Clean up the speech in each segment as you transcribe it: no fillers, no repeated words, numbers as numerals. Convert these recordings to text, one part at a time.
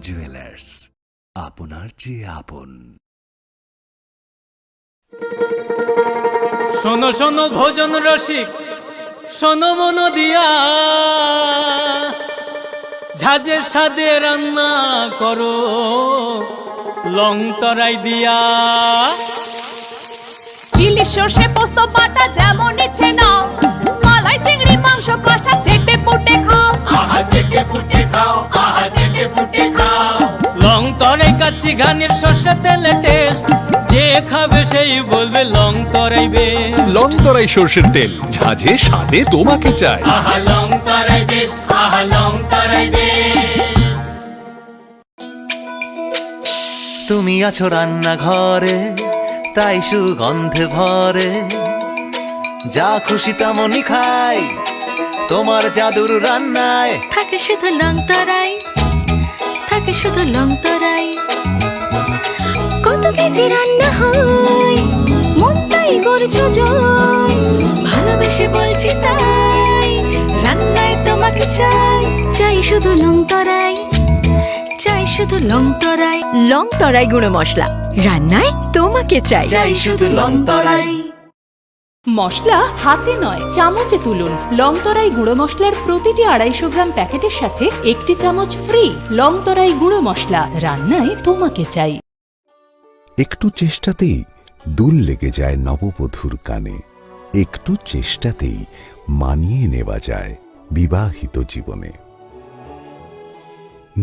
Jewellers, আপনার চেয়ে আপন। শোনো শোনো ভোজন রসিক, শোনো মন দিয়া, ঝাঁঝের স্বাদে রান্না করো লং তরাই দিয়া। ইলিশ সর্ষে পোস্ত বাটা যেমন ইচ্ছে নাও, মালাই চিংড়ি মাংস কষা চেটে পুটে খাও, আহা চেটে পুটে খাও, আহা চেটে পুটে খাও। লং তরাই কাচ্চি ঘানির সর্ষে তেলে টেস্ট, যে খাবে সেই বলবে লং তরাই বেশ। লং তরাই সর্ষের তেল, ঝাঁঝে স্বাদে তোমাকে চাই। আহা লং তরাই বেশ, আহা লং তরাই বেশ। তুমি আছো রান্নাঘরে, তাই সুগন্ধে ভরে, যা খুশি তেমনই খাই তোমার জাদুর রান্নায়। থাকে শুধু লং তরাই, থাকে শুধু লং তরাই। কত কেজি রান্না হয়, মনটাই করছো জয়, ভালোবেসে বলছি তাই, রান্নায় তোমাকে চাই, চাই শুধু লং তরাই, চাই শুধু লং তরাই। লং তরাই গুঁড়ো মশলা, রান্নায় তোমাকে চাই, চাই শুধু লং তরাই। মশলা হাতে নয় চামচে তুলুন। লং তরাই গুঁড়ো মশলার প্রতিটি 250 গ্রাম প্যাকেটের সাথে 1 চামচ ফ্রি। লং তরাই গুঁড়ো মশলা, রান্নায় তোমাকে চাই। একটু চেষ্টাতেই দুল লেগে যায় নববধূর কানে, একটু চেষ্টাতেই মানিয়ে নেওয়া যায় বিবাহিত জীবনে।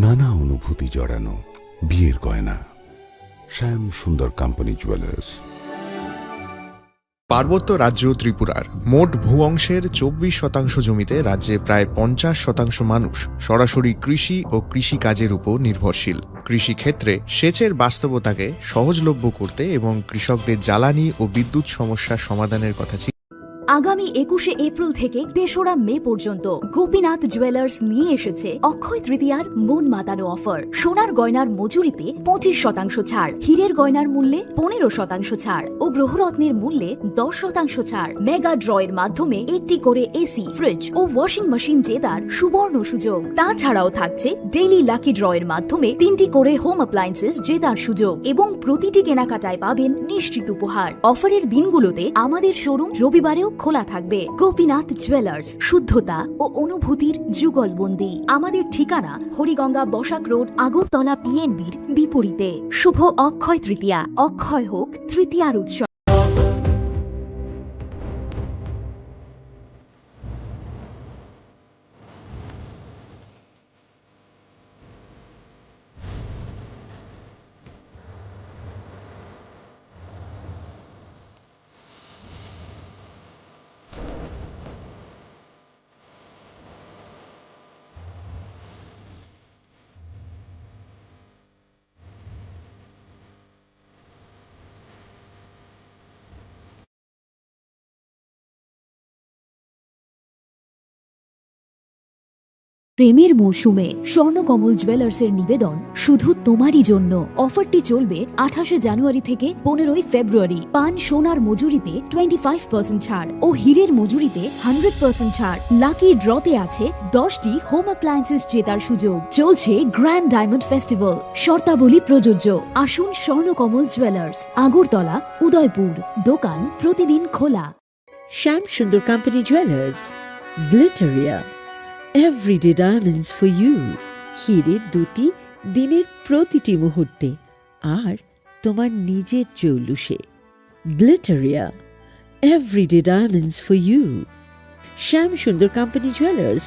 নানা অনুভূতি জড়ানো বিয়ের গয়না। শ্যাম সুন্দর কোম্পানি জুয়েলার্স। পার্বত্য রাজ্য ত্রিপুরার মোট ভূ অংশের 24% জমিতে রাজ্যে প্রায় 50% মানুষ সরাসরি কৃষি ও কৃষিকাজের উপর নির্ভরশীল। কৃষিক্ষেত্রে সেচের বাস্তবতাকে সহজলভ্য করতে এবং কৃষকদের জ্বালানি ও বিদ্যুৎ সমস্যার সমাধানের কথা আগামী 21শে এপ্রিল থেকে 3রা মে পর্যন্ত গোপীনাথ জুয়েলার্স নিয়ে এসেছে অক্ষয় তৃতীয়ার মন মাতানো অফার। সোনার গয়নার মজুরিতে 25% ছাড়, হীরের গয়নার মূল্যে 15% ছাড় ও গ্রহরত্নের মূল্যে 10% ছাড়। মেগা ড্রয়ের মাধ্যমে একটি করে এসি, ফ্রিজ ও ওয়াশিং মেশিন জেতার সুবর্ণ সুযোগ। তাছাড়াও থাকছে ডেইলি লাকি ড্রয়ের মাধ্যমে 3টি করে হোম অ্যাপ্লায়েন্সেস জেতার সুযোগ এবং প্রতিটি কেনাকাটায় পাবেন নিশ্চিত উপহার। অফারের দিনগুলোতে আমাদের শোরুম রবিবারেও খোলা থাকবে। গোপীনাথ জুয়েলার্স, শুদ্ধতা ও অনুভূতির যুগলবন্দি। আমাদের ঠিকানা হরিগঙ্গা বসাক রোড, আগরতলা পিএনবির বিপরীতে। শুভ অক্ষয় তৃতীয়া, অক্ষয় হোক তৃতীয়ার উৎসব। প্রেমের মৌসুমে স্বর্ণকমল জুয়েলার্সের নিবেদন শুধু তোমারই জন্য। অফারটি চলবে 28শে জানুয়ারি থেকে 15ই ফেব্রুয়ারি। পান সোনার মজুরিতে 25% ছাড় ও হীরের মজুরিতে 100% ছাড়। লাকি ড্রতে আছে 10টি হোম অ্যাপ্লায়েন্সেস জেতার সুযোগ। চলছে গ্র্যান্ড ডায়মন্ড ফেস্টিভ্যাল, শর্তাবলী প্রযোজ্য। আসুন স্বর্ণকমল জুয়েলার্স, আগরতলা, উদয়পুর। দোকান প্রতিদিন খোলা। Shyam Sundar company jewellers, Glitteria, everyday diamonds for you. হীরের দুটি দিনের প্রতিটি মুহূর্তে আর তোমার নিজের জৌলুসে। Glitteria, everyday diamonds for you. Shyam Sundar company jewellers.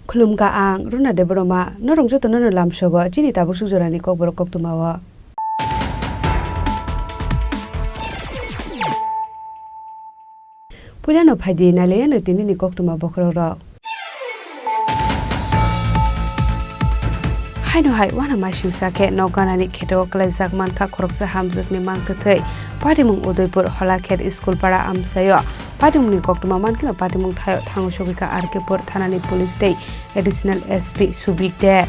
Khulumka ang runa de broma norong joto no lam sogo chini tabu sujorani kokborok koktumawa. Pulano phaidi nale na tinini koktuma bokroro. Haino hai wana masing sake noganani kheto klajak manka khoroksa hamjakni mankathai patimung Udaipur holakhet school para amsayo patimungni koktuma mankino patimung thayo thango sogika arkepur thanani police dei additional SP subikde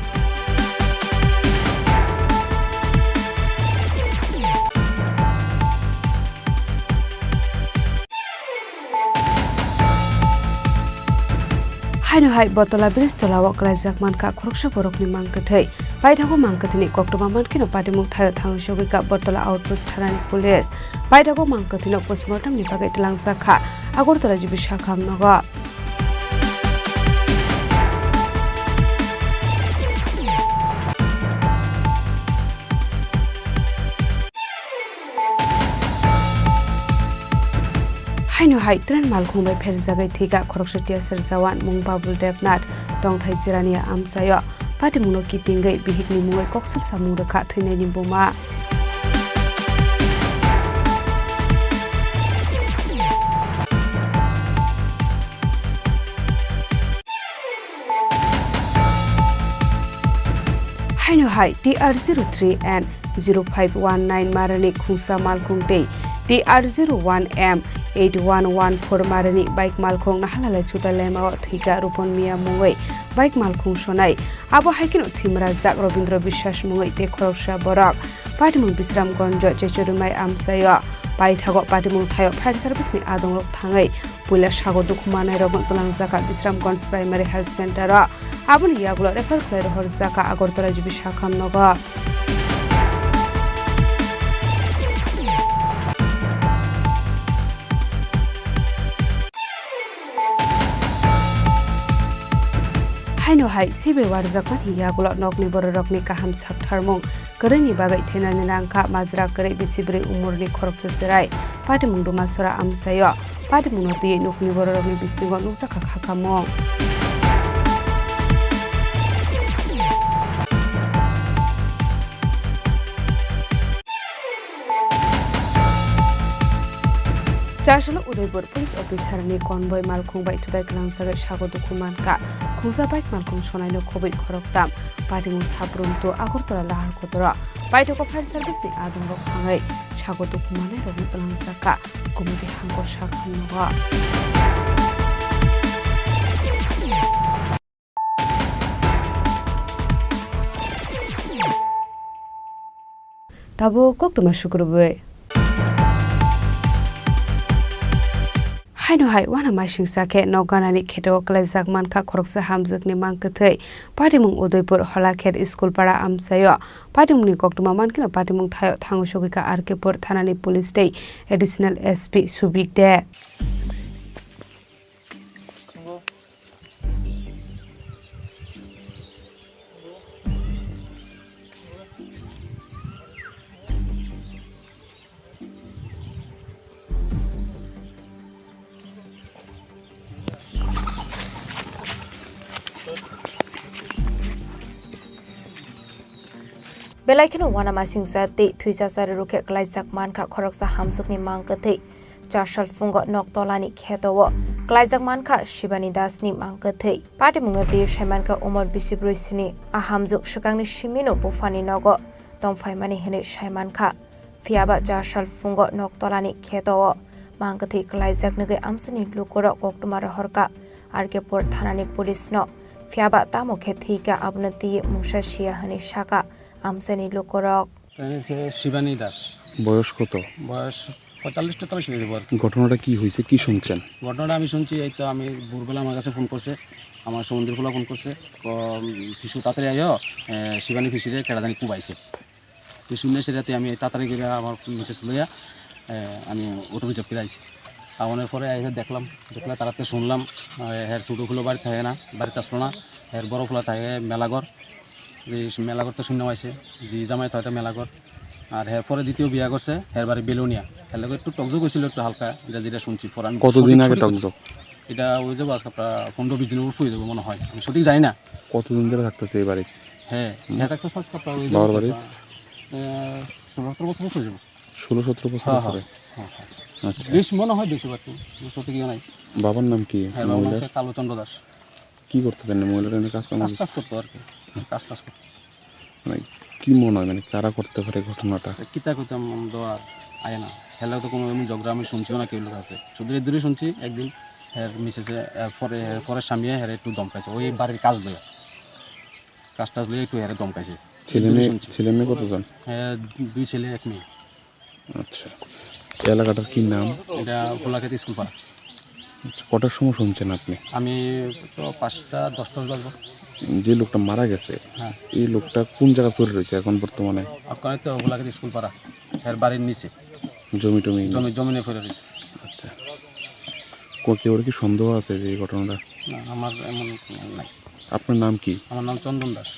Haino hai botola bristola wa klajak manka khoroksa borokni mankathai Baithago mangkathini koktuma mankino patimung thayo thang sogika botola outpost thanani police Baithago mangkathino postmortem ni bagai telangjakha Agortala jibi shakham nogo Haino hai tren malkhung bai pher jagai thiga khoroksa tiasar jawan mung babul devnath tongthai jirania amsayo patimungno kitingai bihikni mungai koksil samung rakha thinai ni boma Haino hai TR03N 0519 marani khungsa malkhung dei TR01M 8114 marani bike malkhung nahalala chuta lema thika rupon mia mungoi bike malkhung sonai abo haikino thimra jak Robindra Bishwas mungoi te khoroksa borok patimung Bisram Gonjo Chechurumai amsayo Baithago patimung thayo fire service ni adongrok thangai puila sago dukhmanai rogon tulangjaka Bisramganj Primary Health Center aboni yagulo refer khlai rohor jaka Agortala jibi shakham nogo Haino hai sibe warjakman hiyagulo nokni bororokni kaham saktharmung koreni bagai thenani nangka majra kore bisibre umurni khoroksa serai patimung duma sora amsayo patimung noti nokni bororokni bisingo nukjaka khakamong Chashalo Udaipur police officer ni convoy malkhung bai thudai klangsaga sago dokumanka khungsa bike malkhung sonai no khobai khoroktam patimung sabrum to Agortala lahar kotora baitoko fire service ni adung rok thangai sago dokumanai rok tlangsaka komiti hangor shakham noga Tabo koktuma shukrube Haino hai wana masing sake noganani kheto klajak manka khoroksa hamjakni mankathai patimung Udaipur holakhet school para amsayo patimungni koktuma mankino patimung thayo thango sogika arkepur thanani police dei additional SP subikde Belaikino wana masing zati thuisa sare rukhe klaijak manka khoroksa hamsukni mangkathai chashal fungo noktolani khetowo klaijak manka Shibani Dasni mangkathai patimungno de shaimanka umar bisibroi ahamjuk shakangni shimino bufani nogo tongfaimani hene shaimanka fiaba chashal fungo noktolani khetowo mangkathai klaijak nege amsani lukoro koktumara horka arkepur thanani police no fiaba tamo khethika abnati musa shia hane shaka আমসানি লোকরক শিবানী দাস বয়স কত? বয়স 45-43 হয়ে যাবে। ঘটনাটা কি হয়েছে, কি শুনছেন? ঘটনাটা আমি শুনছি এই তো আমি ভোরবেলা আমার কাছে ফোন করছে, আমার সমুদ্রফুলা ফোন করছে কিছু তাড়াতাড়ি আইও শিবানী ফিসিরে কেড়াদানি কুবাইছে তো শুনে সেটাতে আমি তাড়াতাড়ি গিয়ে আমার মেসেজ লইয়া আমি অটো রিজার্ভ করে আইছি আওয়ানোর পরে এসে দেখলে তাড়াতাড়ি শুনলাম হের ছোটোগুলো বাড়ি থাকে না, বাড়িতে আসলো না, হের বড়গুলো থাকে মেলাঘর, মেলাঘর তো শূন্য হয়েছে জি জামাই হয়তো মেলাঘর আর হ্যাঁ পরে দ্বিতীয় বিয়া করছে এর বাড়ি বেলুনিয়া এর লগে একটু টকজক হয়েছিল একটু হালকা যেটা শুনছি পরে আমি কতদিন আগে টকজক এটা ওই যাবো আজকে আপনার 15-20 দিনের উপর হয়ে যাবো মনে হয়, আমি সঠিক জানি না। কতদিন ধরে থাকতেছে এই বাড়ি? হ্যাঁ একটা সস্তা আপনার ওই বাবার বাড়ি 16-17 বছর হয়ে যাবো। 16-17 বছর ধরে? আচ্ছা, বেশ মনে হয় বেশি বাড়তি, সঠিক ইয়ে নাই। বাবার নাম কি? হ্যাঁ, বাবার নাম হচ্ছে কালোচন্দ্র দাস। কি করতে পারেন মহিলারা? কাজ করতো আর কি, কাজ করতো। মানে কি মনে হয় মানে কারা করতে পারে ঘটনাটা? কিতা করতাম দেওয়ার আয় না, হেলে তো কোনো এমনি ঝগড়া আমি শুনছিও না কেউ লোক আছে, শুধু এর দূরে শুনছি একদিন হ্যাঁ মিসেসে পরে স্বামী হ্যাঁ একটু দমকাইছে, ওই বাড়ির কাজ লইয়া কাজ টাজ লইয়া একটু হ্যাঁ দমকাইছে। ছেলে মেয়ে কতজন? হ্যাঁ 2 ছেলে 1 মেয়ে। আচ্ছা, এলাকাটার কি নাম? এটা গোলাঘাট স্কুল পাড়া। আচ্ছা, কটার সময় শুনছেন আপনি? আমি তো 5টা-10টা বাজবো। যে লোকটা মারা গেছে হ্যাঁ, এই লোকটা কোন জায়গা পড়ে রয়েছে এখন বর্তমানে? আপনার তো গোলাঘাট স্কুল পাড়া, এর বাড়ির নিচে জমিনে পড়ে রয়েছে। আচ্ছা, কেউ কি সন্দেহ আছে যে এই ঘটনাটা? না, আমার এমন নাই। আপনার নাম কি? আমার নাম চন্দন দাস।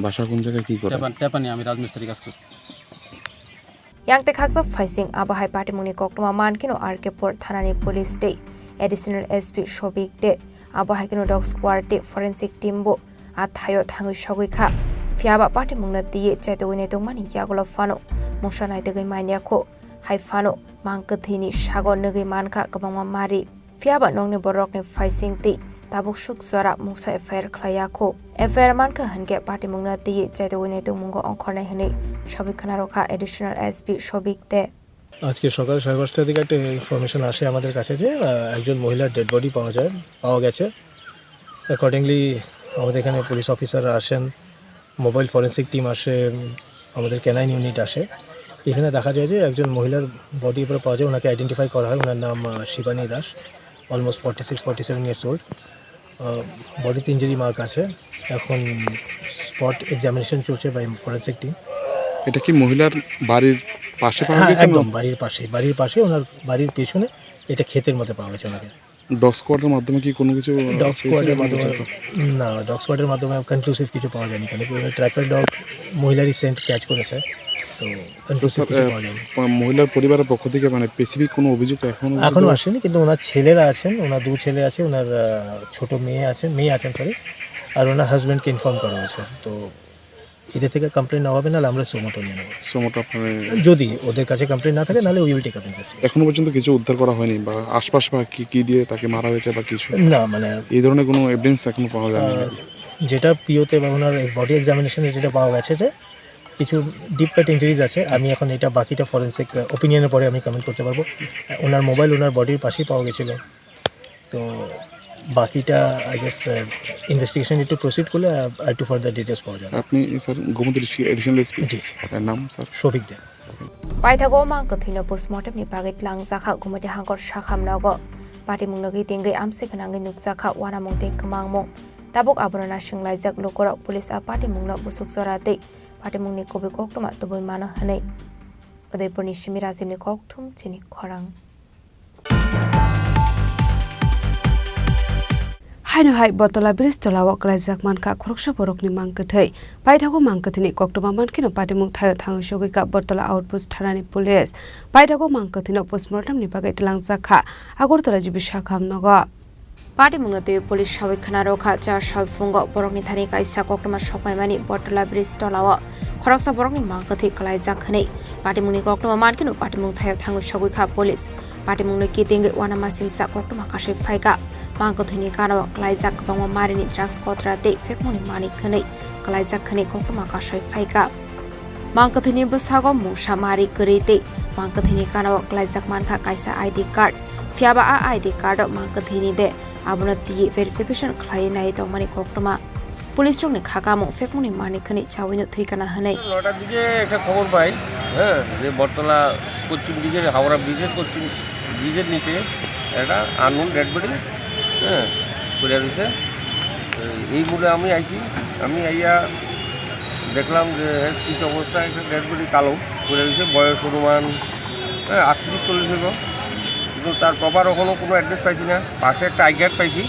বাসা কোন জায়গায়, কি করে? টেপানি, আমি রাজমিস্ত্রি কাজ করি। Yang tekhaksa faising abahai party muni koktoma man kino arkepur thanani police day additional SP shobik de abahai kino dog squad de forensic team bo athayo thangu shogui kha fiaba party mungna diye chaito gine tongmani yagola fano musha nai degai mania kho hai fano mangkathini sagon negai mankha kabangma mari fiaba nongni borok ni faising de tabuk suk zara musa FIR khlaya kho FIR mankha hange party mungna diye chaito gine tongmungo onkhornai hene সবিখানা রক্ষা additional SP Sabik দে। আজকে সকাল 5:30টার দিকে একটা information আসে আমাদের কাছে যে একজন মহিলার ডেড বডি পাওয়া গেছে। অ্যাকর্ডিংলি আমাদের এখানে পুলিশ অফিসাররা আসেন, মোবাইল ফরেন্সিক টিম আসে, আমাদের ক্যানাইন ইউনিট আসে। এখানে দেখা যায় যে একজন মহিলার বডি উপরে পাওয়া যায়, ওনাকে আইডেন্টিফাই করা হয়। ওনার নাম Shibani Das, almost 46-47 years old. বডিতে ইঞ্জুরি মার্ক আছে। এখন স্পট এক্সামিনেশন চলছে বাই ফরেন্সিক টিম। এটা কি মহিলার বাড়ির পাশে পাওয়া গেছে? একদম বাড়ির পাশে ওনার বাড়ির পেছনে, এটা ক্ষেতের মধ্যে পাওয়া গেছে ওনাকে। ডগ স্কোয়াডের মাধ্যমে কি কোনো কিছু? ডগ স্কোয়াডের মাধ্যমে না, ডগ স্কোয়াডের মাধ্যমে কনক্লুসিভ কিছু পাওয়া যায়নি, কেন কি ট্র্যাকার ডগ মহিলারই সেন্ট ক্যাচ করেছে, তো কনক্লুসিভ কিছু পাওয়া যায়নি। মহিলার পরিবারের পক্ষ থেকে মানে স্পেসিফিক কোনো অভিযোগ এখনো আসেনি, কিন্তু ওনার ছেলেরা আছেন, ওনার 2 ছেলে আছে, ওনার ছোট মেয়ে আছেন আর ওনার হাজব্যান্ডকে ইনফর্ম করা হয়েছে। তো এদের থেকে কমপ্লেন না হবে, নাহলে আমরা সোমোটো নিয়ে নেব। সোমোটো আপনার যদি ওদের কাছে কমপ্লেন না থাকে, নাহলে we will take up investigation. এখনো পর্যন্ত কিছু উদ্ধার করা হয়নি বা আশপাশ বা কি দিয়ে তাকে মারা হয়েছে বা কিছু? না, মানে এই ধরনের কোনো এভিডেন্স এখনো পাওয়া যায়নি। যেটা পিওতে বা ওনার বডি এক্সামিনেশনে যেটা পাওয়া গেছে যে কিছু ডিপ কাট ইঞ্জুরিজ আছে। আমি এখন এটা বাকিটা ফরেন্সিক ওপিনিয়নের পরে আমি কমেন্ট করতে পারবো। ওনার মোবাইল ওনার বডির পাশেই পাওয়া গেছিলো, তো বাকিটা আই গেস ইনভেস্টিগেশন একটু প্রসিড করলে আর একটু ফার্দার ডিটেলস পাওয়া যাবে। আপনি স্যার গোমতী এডিশনাল এসপি? জি। নাম স্যার? সবিক দে। পাইথাগো মাংকথিনো পোস্টমর্টম नि बागै लांजाखा गुमति हांगर साखामनागो पार्टी मुंगनगै तिंगै आमसे गनांगै नुकजाखा वाना मुंगते कमांगमो ताबुक आबरना सिंलाइजाक लोकरा पुलिस आ पार्टी मुंगना बुसुक जराते पार्टी मुंगनि कबि कक्तमा तबय मानो हनै उदयपुरनि सिमिराजिमनि कक्थुम चिनि खरां। हाइनहाइ बतला ब्रिज तलाव क्लाइजाक मानखा खरकसा बरकनि मांकथै पाइथागो मांकथनि कक्टमा मानखिनो पाटिमुं थायो थाङो सगैका बतला आउटपोस्ट थानानि पुलिस पाइथागो मांकथनि पोस्टमर्टमनि बागै तलांजाखा आगरतला जिबि साखामनगो पार्टी मुंगते पुलिस सबिखाना रखा 4 साल फुंग बरकनि थानि काइसा कक्टमा सपायमानि बतला ब्रिज तलाव खरकसा बरकनि मांकथै क्लाइजाक हनै पार्टी मुंगनि कक्टमा मानखिनो पाटिमुं थायो थाङो सगैका पुलिस पार्टी मुंगनि कितिंगै वानामा सिंसा कक्टमा कासे फाइका मांकथनि कानो क्लाइजाक बंगमा मारिनि ड्राग्स कतराते फेकमनि मानिक खनै क्लाइजाक खनै कक्टमा कासे फाइका मांकथनि बसागो मुसा मारि करिते मांकथनि कानो क्लाइजाक मानखा काइसा आईडी कार्ड फियाबा आ आईडी कार्ड मांकथनि दे आबनति भेरिफिकेशन खलाय नाय तमनि कक्टमा पुलिस रंनि खाकामो फेकमनि मानिक खनै चाविनो थैकाना हनै নটার দিকে একটা খবর পাই হ্যাঁ যে বটতলা পশ্চিম দিকের হাওড়া ব্রিজের পশ্চিম ব্রিজের নিচে একটা আননোন ডেড বডি হ্যাঁ পড়ে রয়েছে। এই মুহূর্তে আমি আইয়া দেখলাম যে শীত অবস্থায় একটা ডেড বডি কালো পড়ে রয়েছে, বয়স অনুমান 38-40 হবে, কিন্তু তার প্রপার এখনও কোনো অ্যাড্রেস পাইছি না। পাশে একটা আই কার্ড পাইছি,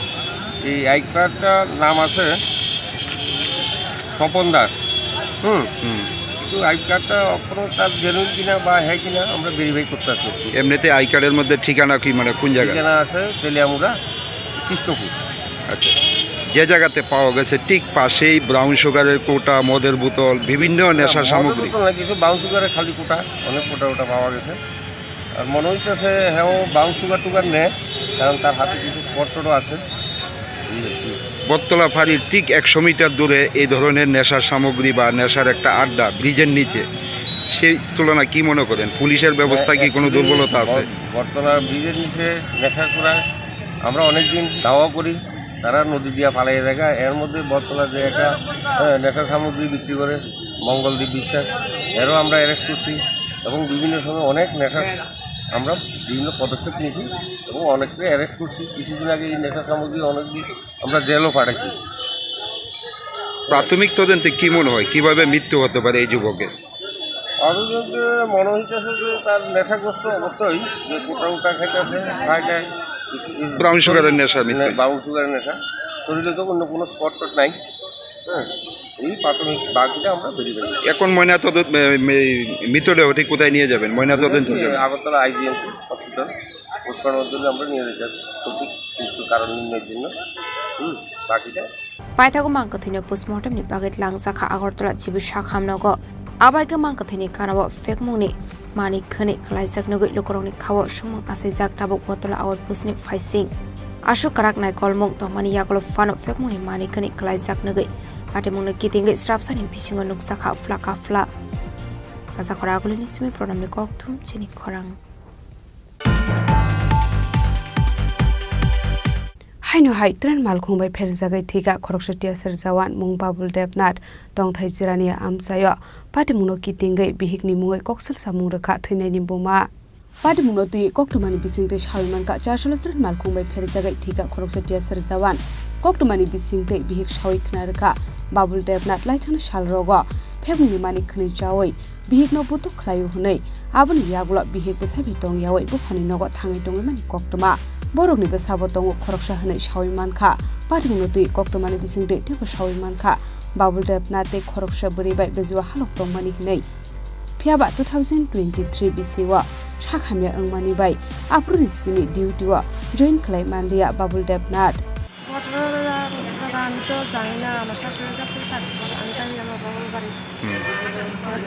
এই আই কার্ডটার নাম আছে স্বপন দাস। কিন্তু আই কার্ডটা এখনো তার জেনুইন কিনা বা হ্যাঁ কিনা আমরা ভেরিফাই করতে আসছি। এমনিতে আই কার্ডের মধ্যে ঠিকানা কি মানে কোন জায়গায়? ঠিকানা আছে তেলিয়ামুড়া কৃষ্ণপুর। আচ্ছা, যে জায়গাতে পাওয়া গেছে ঠিক পাশেই ব্রাউন সুগারের কোটা, মদের বোতল, বিভিন্ন নেশার সামগ্রী। কিছু ব্রাউন সুগারের খালি কোটা, অনেক কোটা ওটা পাওয়া গেছে। আর মনে হইতেছে হ্যাঁ ও ব্রাউন সুগার টুগার নেয়, কারণ তার হাতে কিছু স্পটও আছে। বটতলা ফাঁড়ির ঠিক 100 মিটার দূরে এই ধরনের নেশার সামগ্রী বা নেশার একটা আড্ডা ব্রিজের নিচে, সেই তুলনা কি মনে করেন? পুলিশের ব্যবস্থা কি কোনো দুর্বলতা আছে? বটতলা ব্রিজের নিচে নেশা করায় আমরা অনেক দিন দাওয়া করি, তারা নদী দিয়া ফালাই জায়গা। এর মধ্যে বটতলা যে একটা নেশা সামগ্রী বিক্রি করে মঙ্গলদীপ বিশ্বাস, এরও আমরা অ্যারেস্ট করছি এবং বিভিন্ন সময় অনেক নেশা আমরা বিভিন্ন পদক্ষেপ নিয়েছি এবং অনেককে অ্যারেস্ট করছি। কিছুদিন আগে এই নেশা সামগ্রী অনেকদিন আমরা জেলও পাঠাইছি। প্রাথমিক তদন্তে কি মনে হয় কিভাবে মৃত্যু হতে পারে এই যুবকের? অভিযোগে মনে হইতেছে যে তার নেশাগ্রস্ত অবস্থায় যে কোটা উটা খাইতেছে, খাইটায় ব্রাউন সুগারের নেশা, ব্রাউন সুগারের নেশা, শরীরে তো অন্য কোনো স্পট টট নাই। হ্যাঁ, এই প্রাথমিক বাকিটা আমরা বেরিয়ে যাই। এখন মৃতদেহটি কোথায় নিয়ে যাবেন? ময়নাতদন্ত আগরতলা IGMC হসপিটাল পোস্টমর্টমের জন্য আমরা নিয়ে যেতেছি, সঠিক মৃত্যু কারণ নির্ণয়ের জন্য। বাকিটা পাইথাগো মাংকথিनो पोस्टमर्टमनि बागै लांजाखा আগরতলা চিকিৎসা खामनांगौ आबायगो मांकथैनि कानाव फेकमुंनि मानि खनि खलायजाक नगै लोकरंनि खाव सुमुं आसायजाक दाबक बटला आउट पोस्टनि फाइसिं आशु काराक नाय कलमुं तमानि यागल फानो फेकमुंनि मानि खनि खलायजाक नगै पाटेमुंनो कितिंगै स्राबसानि बिसिङो नुकसाखा फ्लाका फ्ला आजाखरा आगुलिनि सिमि प्रणामनि ककथुम चिनि खरां हाइनो हाइ ट्रेन मालखुंबाय फेरजागै थिगा खरकसटिया सेरजावान मुं बाबुल देबनाथ दंथाइ जिरानिया आमसायो पाटिमुनो कितिंगै बिहिकनि मुङै कक्सेल सामुं रोखा थैनायनि बोमा पाटिमुनो तुइ कक्टुमानि बिसिंतै साविमानका चारसल ट्रेन मालखुंबाय फेरजागै थिगा खरकसटिया सेरजावान कक्टुमानि बिसिंतै बिहिक सावै खना रोखा बाबुल देबनाथ लाइथानो सालरग फेगुंनि मानि खनि जावै बिहिकनो बुतु खलायो हुनै आबुनि यागुला बिहिक बेसाबि दं यावै बुफानि नगो थाङै दङै मानि कक्टुमा बरकनि गोसाबो दङ खरकसा होनै साविमानखा पाटिमुनो तुइ कक्टुमानि बिसिंतै तेबो साविमानखा बाबुल देबनाथै खरकसा बोरैबाय बेजुवा हालक दंमानि हिनै फियाबा 2023 बिसिवा साखामिया अंमानि बाय आप्रुनि सिमि डिउटिवा जइन खलाय मानदिया बाबुल देबनाथ तो जानिना আমার শাশুড়ির কাছে থাকতো আমি তাই আমার বাবার বাড়ি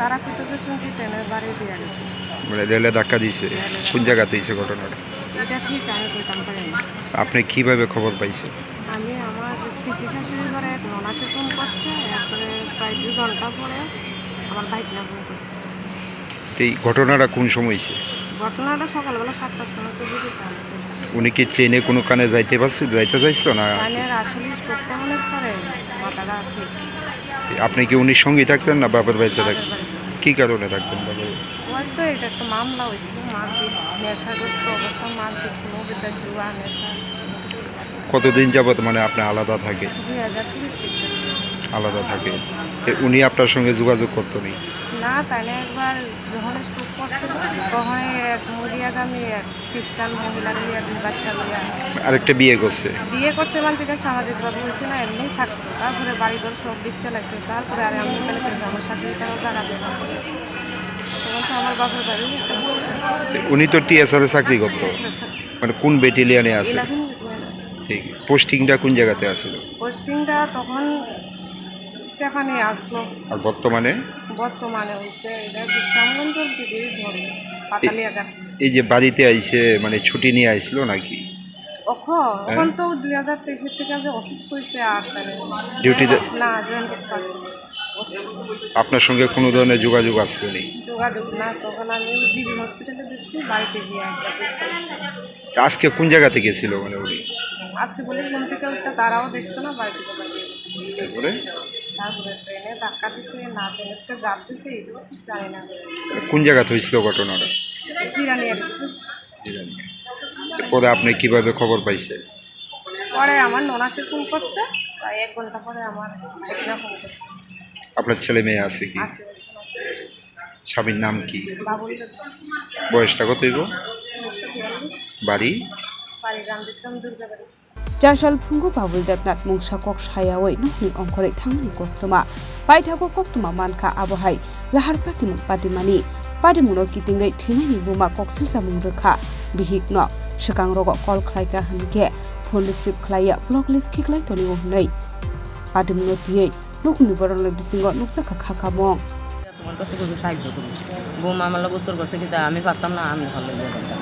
তারা কইতেছে শুনছি ট্রেনের বাড়ি দিয়ে গেছে মানে রেলে ধাক্কা দিয়েছে কোন জায়গাতে হইছে ঘটনাটা এটা ঠিক আমি কইতাম পারি না আপনি কিভাবে খবর পাইছেন আমি আমার পিসি শাশুড়ির ঘরে এক ননাসে ফোন করছে তারপরে প্রায় 2 ঘন্টা পরে আমার ভাই না ফোন করছে এই ঘটনাটা কোন সময় হইছে ঘটনাটা সকালবেলা 7টার সময় তো বুঝতে পারছি উনি কি ট্রেনে কোনো কানে যাইতে চাইছিল না কানের আসলে করতে মনে করে মাথাটা ঠিক আপনি কি উনি সঙ্গে থাকতেন না বাবার বাড়িতে থাকতেন কি কারণে থাকতেন বাবার হয়তো এটা একটা মামলা হয়েছিল মারপিট নেশাগ্রস্ত অবস্থা মারপিট কোনো বিদ্যা জুয়া নেশা কতদিন যাবত মানে আপনি আলাদা থাকে 2020 আলাদা থাকে উনি আপনার সঙ্গে যোগাযোগ করতেন না তাহলে একবার যখন স্ট্রোক করছিল তখন এক মরিয়াগামী এক খ্রিস্টান মহিলা নিয়ে 2 বাচ্চা নিয়ে আরেকটা বিয়ে করছে বলতে গেলে সামাজিকভাবে হয়েছে না এমনি থাকতো তারপরে বাড়িঘর সব দিক চালাইছে তারপরে আর আমি এখানে কিন্তু আমার শাশুড়ি তারও জায়গা দেয় না তখন তো আমার বাবার বাড়ি উনি তো টিএসআর এ চাকরি করতো মানে কোন ব্যাটালিয়নে আছে ঠিক পোস্টিংটা কোন জায়গাতে আছে পোস্টিংটা তখন স্টেফানে আসলো আর বর্তমানে হইছে এটা বিশ্রামগঞ্জ দিদি ধরে পাতালিয়াগা এই যে বাড়িতে আইছে মানে ছুটি নিয়ে আইছিল নাকি এখন তো 2023 থেকে যে অসুস্থ হইছে আর ডিউটিতে না জয়েন করতে পারছে আপনার সঙ্গে কোনো ধরনের যোগাযোগ আসলো না যোগাযোগ না তখন আমি জিবি হসপিটালে দেখছি বাড়িতে গিয়ে আজকে কোন জায়গা থেকে ছিল মানে উনি আজকে বলে ঘুম থেকে উঠতে তারাও দেখছে না বাড়িতে তারপরে ট্রেনে ধাক্কা দিছে না ট্রেনে থেকে জাপ দিছে এগুলো ঠিক জানি না কোন জায়গাতে হয়েছিল ঘটনাটা পরে আপনি কিভাবে খবর পাইছেন পরে আমার ননাসে ফোন করছে তাই 1 ঘন্টা পরে আমার ভাইরা ফোন করছে আপনার ছেলে মেয়ে আছে কি স্বামীর নাম কি বাবুল বয়সটা কত হইব বাড়ি রাম বিক্রম দুর্গাবাড়ি চারশাল ফুঙ্গু বাবুল দেবনাথ মুংসা কক সায়াওই নকনি অংখরে থাংনি কক্তমা পাইথাগো কক্তমা মানखा आबहाय लाहार पाटिमानि पाटिमुनो कितिंगै थैनायनि बुमा कक्सिल सामुं रोखा बिहिकनो सिगां रग कल खलायका हनगे phone receive khlaya block list khiklai toni nei patim notiye nokni borong le bisingo nuksa kha kamong তোমার কাছে কিছু সাহায্য করুন বৌমা আমার লোক উত্তর করছে কিন্তু আমি পারতাম না আমি ভালো দেখতাম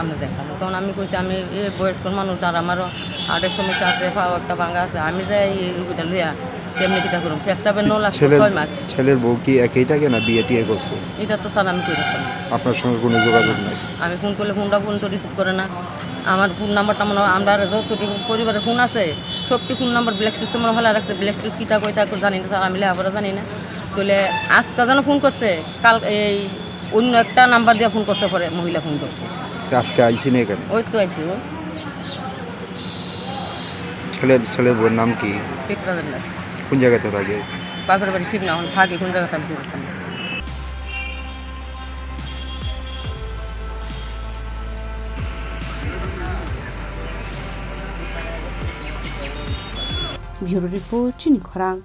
আমি দেখতাম তখন আমি কইছি আমি এই বয়স্ক মানুষ আর আমারও হার্টের সমস্যা আছে পাও একটা ভাঙা আছে আমি যাই এই রুগীটা লইয়া কেমনি কিটা করুন ফ্র্যাকচারের 9 লাখ 6 মাস ছেলের বউ কি একই থাকে না বিয়ে টিয়ে করছে এটা তো স্যার আমি কই রাখতাম আপনার সঙ্গে কোনো যোগাযোগ নাই আমি ফোন করলে ফোনটা তো রিসিভ করে না আমার ফোন নাম্বারটা মনে হয় আমরা যতটি পরিবারের ফোন আছে সবটি ফোন নাম্বার ব্ল্যাক সিস্টেম মনে ফেলা রাখছে ব্ল্যাক সিস্টেম কিটা কই তা জানি না স্যার আমি আবারও জানি না তাহলে আজকে যেন ফোন করছে কাল এই অন্য একটা নাম্বার দিয়ে ফোন করছে পরে মহিলা ফোন করছে আজকে আইসি না এখানে ওই তো আইসি ও ছেলের বউয়ের নাম কি শিবরাজের না কোন জায়গাতে থাকে বাপের বাড়ি শিব না থাকে কোন জায়গাতে আমি করতাম Bureau Report Chini Khorang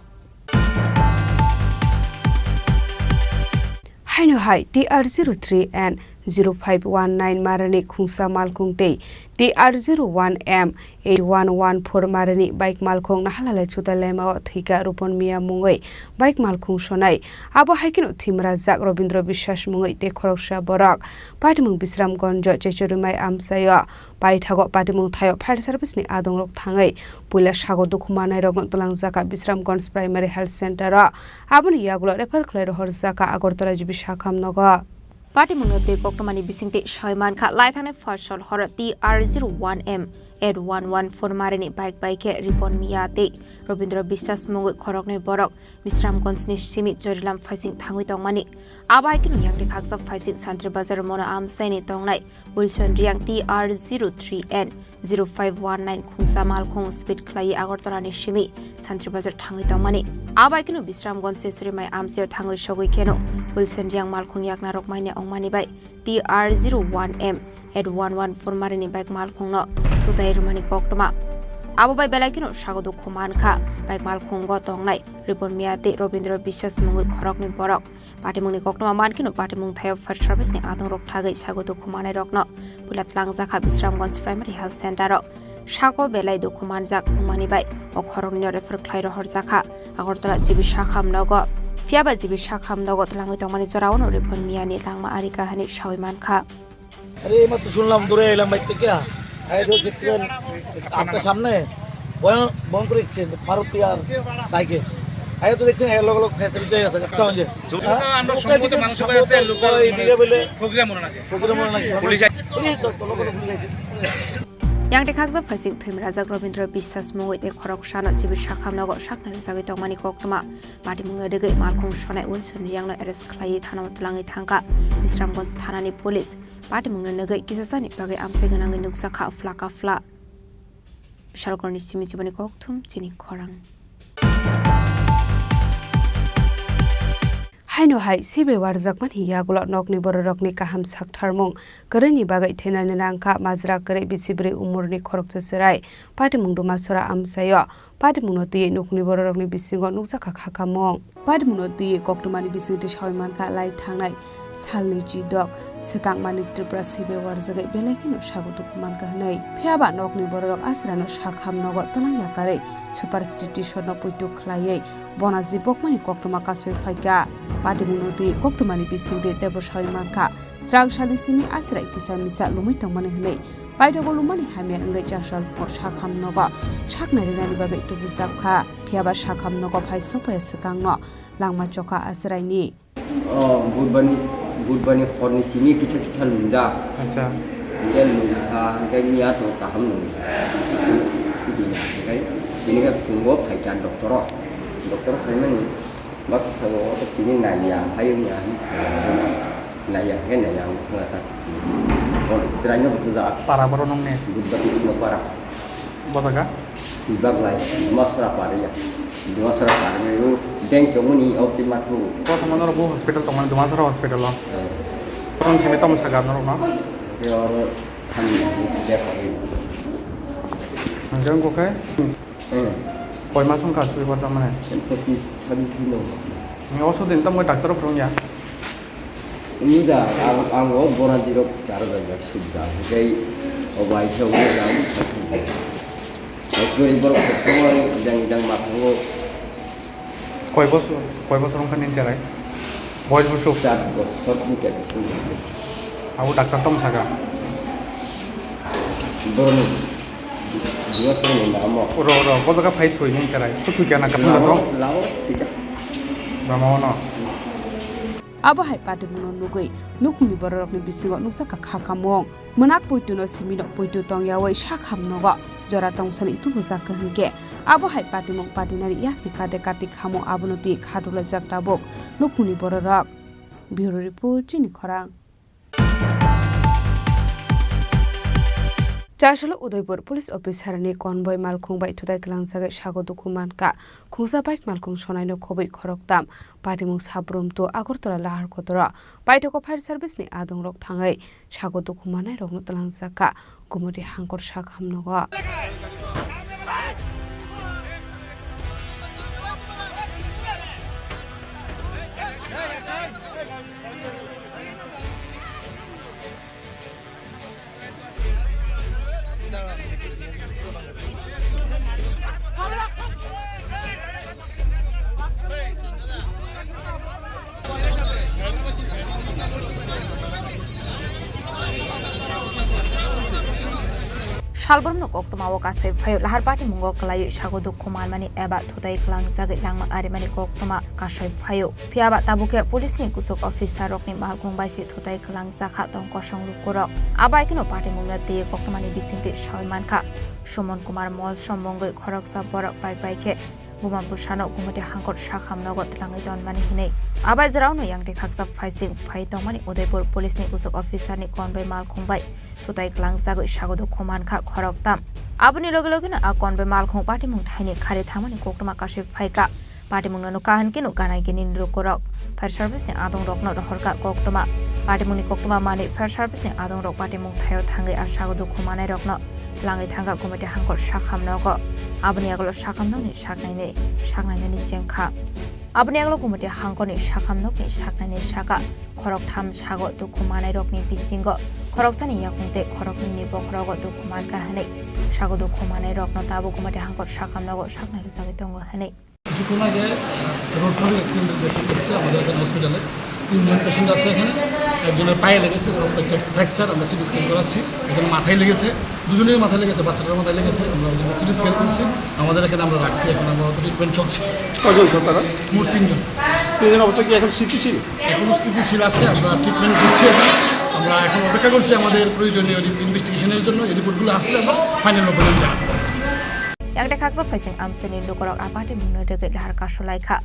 Haino Hai TR03 and 0519 Marani Khungsa Malkung Day TR01M 8114 Marani Bike Malkung Nahalala Chuta Lema Thika Rupon Mia Mungoi Bike Malkung Shonai Abo Haikino Thimra Zak Robindro Bishash Mungoi Te Khoroksa Borak Patimung Bisram Gonjo Chechurumai Amsayo Pai Thago Patimung Thayo Fire Service ni Adongrok Thangai Pula Shago Dukumanai Rognon Talang Zaka Bisramgons Primary Health Center Abuni Yagulo Refer Clare Horzaka Agortala Jibishakam Noga Patimungote Koktomani Bisinte Shoiman Ka Laithane Fashol Horati R01M 8114 Marani Bike Ripon Miyate Robindro Bisas Mungu Khorokne Borok Bisramgons ni Simi Jorilam Faising Thangui Tongmani Abaikin Yakti Kaksa Faising Santri Bazar Mona Amsaini Tongnai Wilson Riang TR03N 0519 Khungsa Malkhung Speed Klai Agortolani Shimi Santri Bazar Thangui Tongmani Abaikin Bisramgons Sesuri Mai Amsio Thangui Shogui Keno Wilson Riang Malkhung Yakna Rokmani Ongmani Bai TR01M 8114 Marani Bike Malkhung no Tutai Rumani Koktoma Abo Bai Belakino Shagodo Kumanka Bike Malkhung Go Tongnai Ripon Miyate Robindro Bisas Mungu Khorokni Borok Patimungni Koktoma Mankino Patimung Thayo First Service ni Adong Rok Thagai Shagodo Kumanai Rokno Pulat Langzaka Bisramgons Primary Health Center Shago Belai do Kumanjak Mani Bai O Khorokni Refer Klairo Horzaka Agortola Jibi Shakham Nogo Fiaba Jibi Shakham Nogo Langui Tongmani Zorawono Ripon Miyani Langma Arika Hani Shawiman Kha अरे मैं तो सुन दूरे alum बैठ क्या है जो accident आपके सामने बंद कर एक्सीडेंट मारुति यार बाइक है आए तो देखছেন है लोग फैसिलिटी আছে समझे আমরা সম্মত মানুষ আছে লোক এদিকে বলে প্রোগ্রাম মনে নাকি পুলিশ তো লোক পুলিশ আছে Yang Tekakza Fasik Thim Razak Robindro Bisas Mungoi Te Khorok Shana Jibi Shakham Nogo Shakna Zagi Tongmani Koktoma Mati Munga Dege Malkhung Shona Wilson Riang no Eres Klai Thana Tulangi Thangka Bisramgons Thanani Police Pati Munga Nege Kisasani Bage Amse Ganangi Nuksa Kha Flaka Fla Bishal Korni Simi Sibani Koktum Chini Khorang Haino Hai Sibe Warzakman Hiyagulo Nokni Borokni Kaham Saktharmung Karani Bagai Tenani Nangka Mazra Kare Bisibre Umurni Khorok Serai Pati Mungduma Sora Amsayo Pati Munoti Nukni Borokni Bisingo Nuksaka Hakamong Pati Munoti Koktumani Bisinti Shawman Ka Lai Tangai Salni Jidok Sekang Manik Tripura Sibe Warzagai Belekino Shagotu Kuman Kahnai Piaba Nokni Borok Asrano Shakham Nogo Tolanga Kare Superstition no Putu Klaye Bonazi Bokmani Koktuma Kasoi Faika Pati Munoti Koktumani Bisinte Debo Shawman Ka Srang Shalisimi Asrai Kisa Misa Lumitong Manihne Paito Lumani Hamia Ngai Jashal Po Shakham Nogo Shakna Rinani Bagai to Bizakha Piaba Shakham Nogo Pai Sopa Sekang no Langma Joka Asrai ni Burbani Horni Simi Kisa Lunda. Acha. Then Gania to Kaham. Ini kan Pungo Paikan Doctor Simon Max Pini Naya, Hayanya Naya, Henaya, or Srano to the Parabaronong, Budbati no Para. Bosaga? The bug like Masra Paria. Masra Paria, thanks so many of the Matu. Hospital, Tomaso Hospital. Don't you Thomas Hagar? Your Don't go okay? Poi Mason Cat, we were some. You also didn't tell my doctor from ya. Neither I'm all born at the Sarah Suda. They Obai theo cái đó. Tôi bor yang matang কয় বছর ওখানে চালাই বয়স বছর 4 বছর মুকে Abu doctor তম থাকা dorong dia sering nama kok jaga fight thoi ning charai tu tuh kana kapula dong lao ঠিক ba ma no abo hai pade muno nugui nukni bororokni bisingo nuksa ka khakamong monak poituno simino poitu tong yawai shakham nogo jora tongsan itu buza kahenge abo hai pade mong padinari yakni kade kati khamo abonoti khadula jakta bok nukni bororok bureau report Chini Khorang Chashalo Udaipur Police Officer ni convoy malkhung bai thudai klangsaga sago dokuman ka khungsa bike malkhung sonai no khobai khoroktam patimung sabrum to agortala lahar kotora baitoko fire service ni adong rok thangai sago dokumanai rok no tlangsaka gumodi hangkor sak hamnoga Shalbam no koktoma wo kasai phayo lahar party mungo kalayu sago dukho malmani eba thudai klang jagai langma arimani koktoma kasai phayo fiaba tabuke police ni kusok officer rok ni malgung baisi thudai klang jakha tong kosong lukorok abai kino party munga te koktoma ni bisingte shaiman kha Somon Kumar Mol Sombongoi Khoroksa Borok Baike Bumam Bushano Kumati Hankot Shakham Nogot Langai Don Mani Hine Abai Zrauno Yang de Khaksa Faising Faitong Mani Udaipur Police ni Usok Officer ni Konbai Malkhungbai Tutai Klang Zago Shagodo Kuman Kha Khorok Tam Abuni Logologina A Konbai Malkhung Party Mung Thaini Khari Thamani Koktoma Kashif Faika Party Mung no Kahan Kinu Ganai Ginin Lukorok Fire Service ni Adong Rok no Horka Koktoma Party Mung ni Koktoma Mani Fire Service ni Adong Rok Party Mung Thayo Thangai Ar Shagodo Kumanai Rok no Langai Thanga Kumati Hankot Shakham Nogo Abuni Aglo Shakham no ni Shaknai ni Jengkha Abuni Aglo Kumati Hankot ni Shakham no ni Shaknai ni Shaka Khorok Tham Shago to Kumanai Rok ni Bisingo Khorok Sani Yakungte Khorok ni Bokhrogo to Kuman Ka Hanei Shago to Kumanai Rok no Tabu Kumati Hankot Shakham Nogo Shaknai Zagitongo Hanei কিছুক্ষণ আগে road traffic অ্যাক্সিডেন্টের patient এসেছে আমাদের এখানে হসপিটালে 3 জন patient আছে এখানে একজনের পায়ে লেগেছে সাসপেক্টেড ফ্র্যাকচার আমরা সিটি স্ক্যান করাচ্ছি একজন মাথায় লেগেছে দুজনের মাথায় লেগেছে বাচ্চাটার মাথায় লেগেছে আমরা ওদের সিটি স্ক্যান করছি আমাদের এখানে আমরা রাখছি এখন আমরা ট্রিটমেন্ট চলছে কজন স্যার তারা মোট 3 জন 3 জন অবস্থা কি এখন স্থিতিশীল এখন স্থিতিশীল আছে আমরা ট্রিটমেন্ট দিচ্ছি আমরা এখন অপেক্ষা করছি আমাদের প্রয়োজনীয় ইনভেস্টিগেশনের জন্য এই রিপোর্টগুলো আসলে আমরা ফাইনাল ওপেনিং জানাবো Yang de khaksa faising amseni lukorok apate mungno dege lahar kaso laika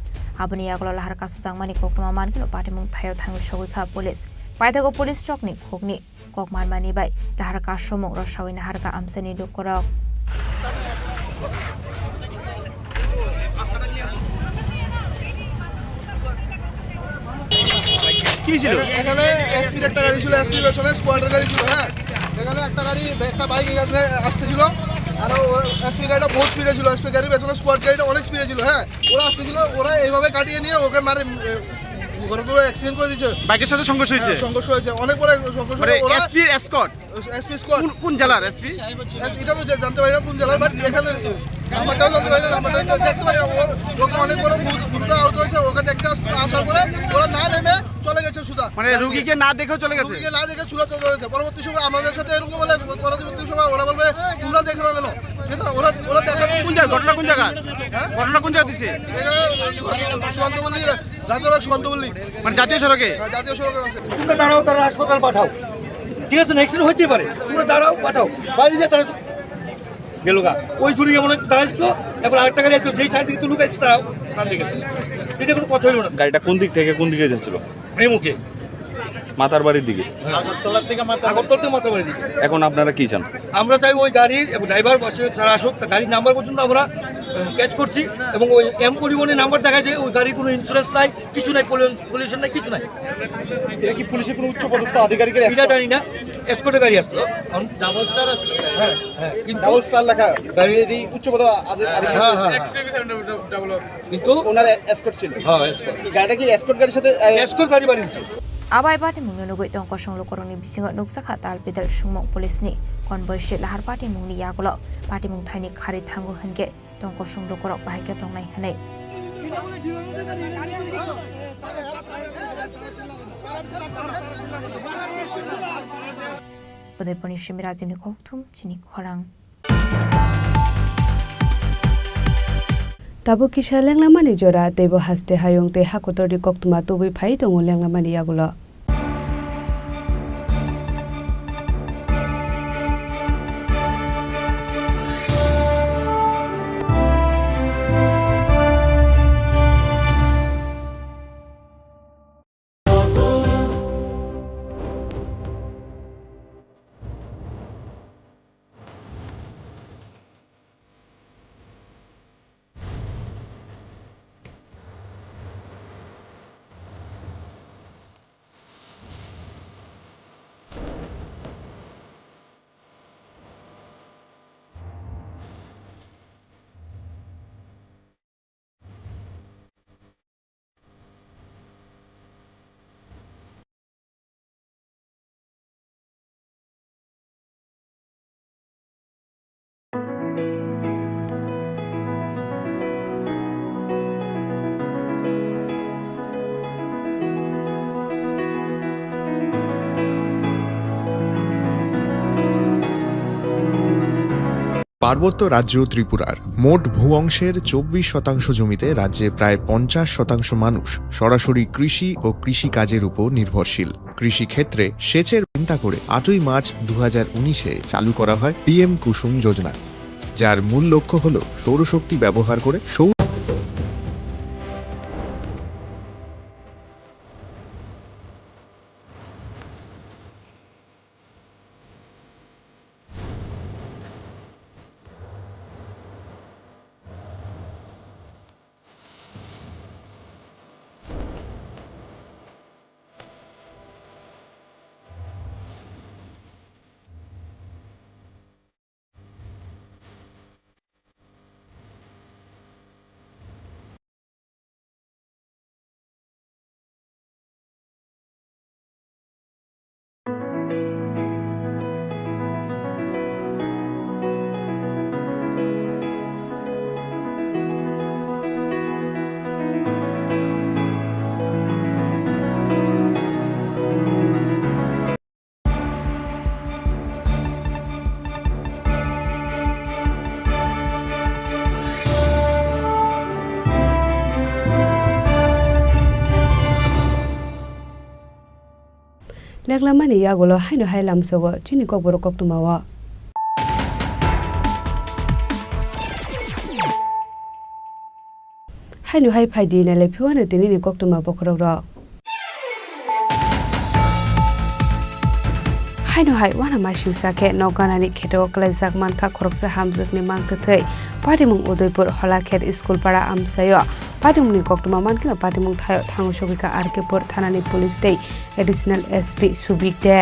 abuni aglo lahar kaso jangmani koktoma mankino pate mung thayo thangu shogoi kha police paithago police chok ni khogni kokman mani bai lahar kaso mung rosawin lahar ka amseni lukorok কি ছিল এখানে এসপির একটা গাড়ি ছিল এসপির পেছনে স্কোয়াডের গাড়ি ছিল হ্যাঁ এখানে একটা গাড়ি একটা বাইক এখানে আসতেছিল আর এসপি গাড়িটা বহুত স্পিডে ছিল এসপি গাড়ির পেছনে স্কোয়াড গাড়িটা অনেক স্পিডে ছিল হ্যাঁ ওরা আসতেছিল ওরা এইভাবে কাটিয়ে নিয়ে ওকে মারে ঘরে করে অ্যাক্সিডেন্ট করে দিয়েছে বাইকের সাথে সংঘর্ষ হয়েছে অনেক বড় সংঘর্ষ মানে এসপি এসকর্ট এসপি স্কোয়াড কোন জেলার এসপি এটা তো জানতে পারি না কোন জেলার বাট এখানে নাম্বারটাও জানতে পারি না নাম্বারটা দেখতে পারি না ওকে অনেক বড় গুরুতর আহত হয়েছে ওকে দেখতে আসার পরে ওরা না নেমে চলে গেছে সুদা মানে রোগীকে না দেখেও চলে গেছে রোগীকে না দেখে ছুড়ে চলে গেছে পরবর্তী সময় আমাদের সাথে এরকম বলে পরবর্তী সময় ওরা বলবে তোমরা দেখো না কেন ওরা দেখা কোন জায়গা ঘটনা কোন জায়গা ঘটনা কোন জায়গা দিছে সুকান্তপল্লী রাজাবাগ সুকান্তপল্লী মানে জাতীয় সড়কে জাতীয় সড়কে আছে তোমরা দাঁড়াও তারা হাসপাতাল পাঠাও ঠিক আছে অ্যাক্সিডেন্ট হইতে পারে তোমরা দাঁড়াও পাঠাও বাইরে দিয়ে তারা গেল গা ওই চুরি এমন দাঁড়াইছিল এবার আরেকটা গাড়ি আছে যেই সাইড থেকে তুলু গাইছে তারাও কান দেখেছে এটা কোনো কথা হইল না গাড়িটা কোন দিক থেকে কোন দিকে যাচ্ছিল প্রেমুখে মাতার বাড়ির দিকে আগরতলা থেকে মাতার বাড়ির দিকে এখন আপনারা কি চান আমরা চাই ওই গাড়ির এবং ড্রাইভার বাসে যারা আসুক গাড়ির নাম্বার পর্যন্ত আমরা ক্যাচ করছি এবং ওই এম পরিবহনের নাম্বার দেখা যায় ওই গাড়ির কোনো ইন্স্যুরেন্স নাই কিছু নাই পলিউশন নাই কিছু নাই এটা কি পুলিশের কোনো উচ্চ পদস্থ আধিকারিকের এটা জানি না এসকর্টের গাড়ি আসতো ডাবল স্টার আসলো হ্যাঁ হ্যাঁ কিন্তু ডাবল স্টার লেখা গাড়ির উচ্চ পদ হ্যাঁ হ্যাঁ কিন্তু ওনার এসকর্ট ছিল হ্যাঁ এসকর্ট গাড়িটা কি এসকর্ট গাড়ির সাথে এসকর্ট গাড়ি বাড়িয়েছে Abai party mung nugoi tong kosong lokoroni bisingo nuksakha tal pedal sungmok police ni konvoy she lahar party mung ni yagulo party mung thaini khari thango hange tong kosong lokorok bahike tong nai hanai Udaipurni Shimirajimni Koktum Chini Khorang Tabu kisha lenglamani jora tebo haste hayong te hakotori koktuma tubi phai tongo lenglamani yagulo পার্বত্য রাজ্য ত্রিপুরার মোট ভূ অংশের 24% জমিতে রাজ্যে প্রায় 50% মানুষ সরাসরি কৃষি ও কৃষিকাজের উপর নির্ভরশীল। কৃষি ক্ষেত্রে সেচের চিন্তা করে 8ই মার্চ 2019-এ চালু করা হয় PM কুসুম যোজনা, যার মূল লক্ষ্য হল সৌরশক্তি ব্যবহার করে lenglamani yagulo haino hailam sogo chini kokborok koktumawa haino hai phaidi na lepiwana tinini koktuma bokrok ro haino hai wana ma shiusa ke noganani kheto klaizak mankha khoroksa hamjakni mangkathai patimung Udaipur holakhet school para amsayo patimungni koktuma mankino patimung thayo thangusogika arkepur thanani police dei additional SP subik de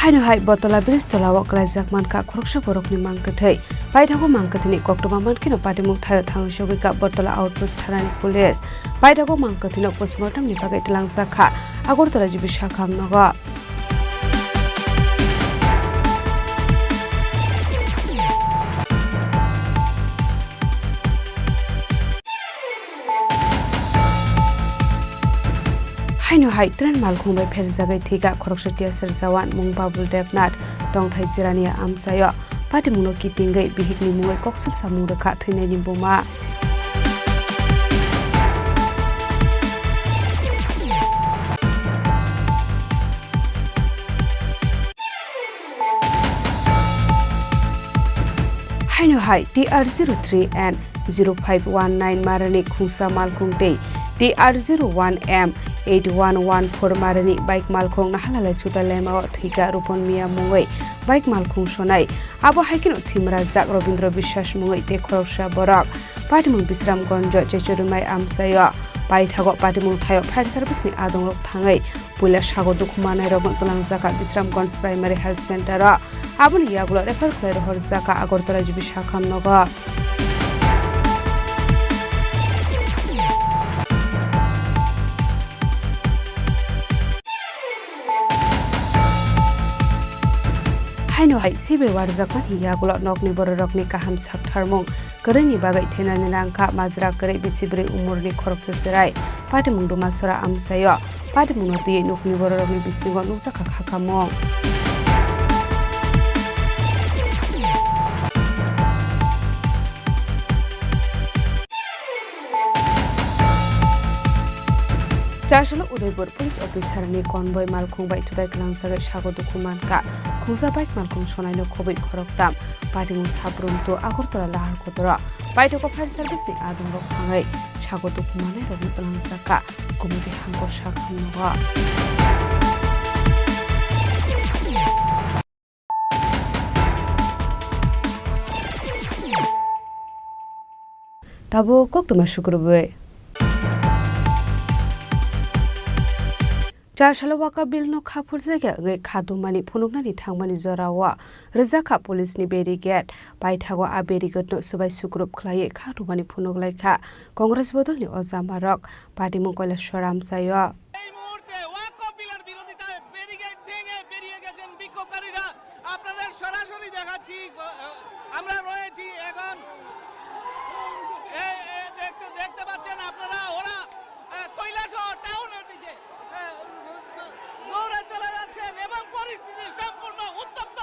haino hai botola bristola wa klaizak mankha khoroksa borokni mangkathai paithago mangkathini koktuma mankino patimung thayo thangusogika botola outpost thanani police paithago mangkathino postmortem ni bagai telangjakha agortala jibi shakham nogo haino hai tren malkhung bai pherjagai thiga khoroksatia serjawan mung babul devnath tongthai jirania amsayo patimungno kitingai bihikni mungai koksil samung rakha thinai ni boma haino hai TR03 and 0519 marani khungsa malkhung tei TR01M 8114 marani bike malkhung nahalala chutalema thika rupon mia mungoi bike malkhung sonai abo haikin thimra jak Robindra Biswas mungoi te khoroksa borok patimung Bisramganj Chechurumai amsayo paithago patimung thayo fire service ni adongrok thangai puila sago dukhmanai rok tulangjaka Bisramganj Primary Health Center aboni yagulo refer khlai horjaka Agartala jibi shakham nogo haino hai sibe warjakman hiyagulo nokni bororokni kaham saktharmung koreni bagai thenani nangka majra kore bisibre umurni khorokse serai patimung dumasora amsayo patimung noti nokni bororokni bisingo nukjaka khakamong Trashalo Udaipur Police Officer ni convoy malkhung bai tudai klangsagai sago dukumanka khungsa bike malkhung sonaino khobai khoroktam patimung sabrum to Agartala lahar kodora baitoko fire service ni adong rok thangai sago dukumanai rok tlangsaka komiti hangkor sakhamnoga tabo koktoma shukurbe Trashalo waka bill no khapur jaga ngai khadumani phunuknani thangmani jorawa rejaka police ni barricade paithago a barricade no subai sukrup khlai khadumani phunuk laikha Congress bodol ni ojamarok party mung koila soram sayo আপনাদের সরাসরি দেখাচ্ছি আমরা রয়েছি এখন দেখতে পাচ্ছেন আপনারা ওরা কৈলাসহর টাউনের দিকে দৌড়ে চলে যাচ্ছেন এবং পরিস্থিতি সম্পূর্ণ উত্তপ্ত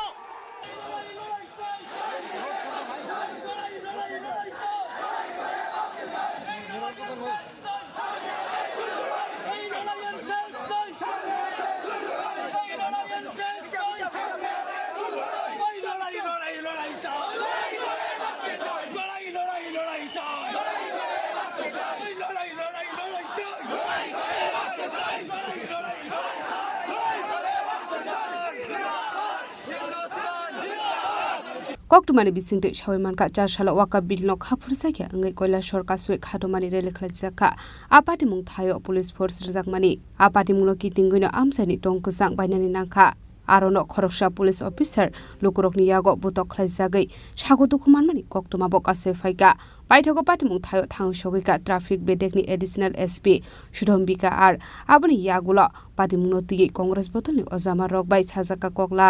Koktumani bisingte shawaimanka Trashalo waka bill no khapur jaga ngai Koilashor kasui khadomani rele khlajaka apati mung thayo police force rjakmani apati mung no kitingino amsani tongkusang bainani nangkha arono khoroksa police officer lukurokni yago butok khlaijagai sago dukumanmani koktuma bo kasai phaika baithago pati mung thayo thangsogaika traffic bedekni additional SP Sudhombika ar aboni yagulo pati mung no tigi Congress botolni ojama rok bai sajaka kokla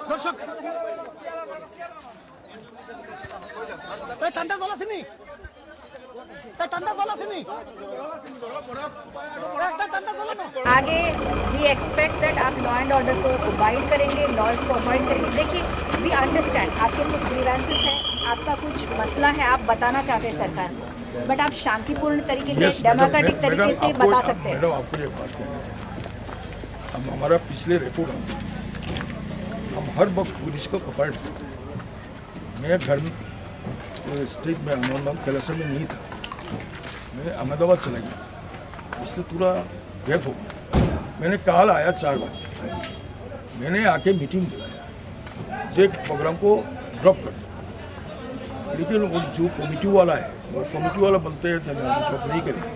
দর্শক ठंडा गला थी ठंडा गला थी आगे we expect that आप law and order को अवॉइड करेंगे लॉज को अवॉइड करेंगे देखिए वी अंडरस्टैंड आपके कुछ ग्रीवेंसेस हैं आपका कुछ मसला है आप बताना चाहते हैं सरकार को बट आप शांतिपूर्ण तरीके से डेमोक्रेटिक तरीके से बता सकते हैं मैडम आपको एक बात कहना चाहिए हम हमारा पिछले रिपोर्ट हम हर वक्त पुलिस को पकड़ते मैं घर स्टेट में अमोलम कैलासर में नहीं था मैं अहमदाबाद चला गया इसलिए पूरा गैप हो गया मैंने कल आया 4 बजे मैंने आके मीटिंग बुलाया जो प्रोग्राम को ड्रॉप कर दिया लेकिन वो जो कमेटी वाला है वो कमेटी वाला बनते हैं ड्रॉप नहीं करेंगे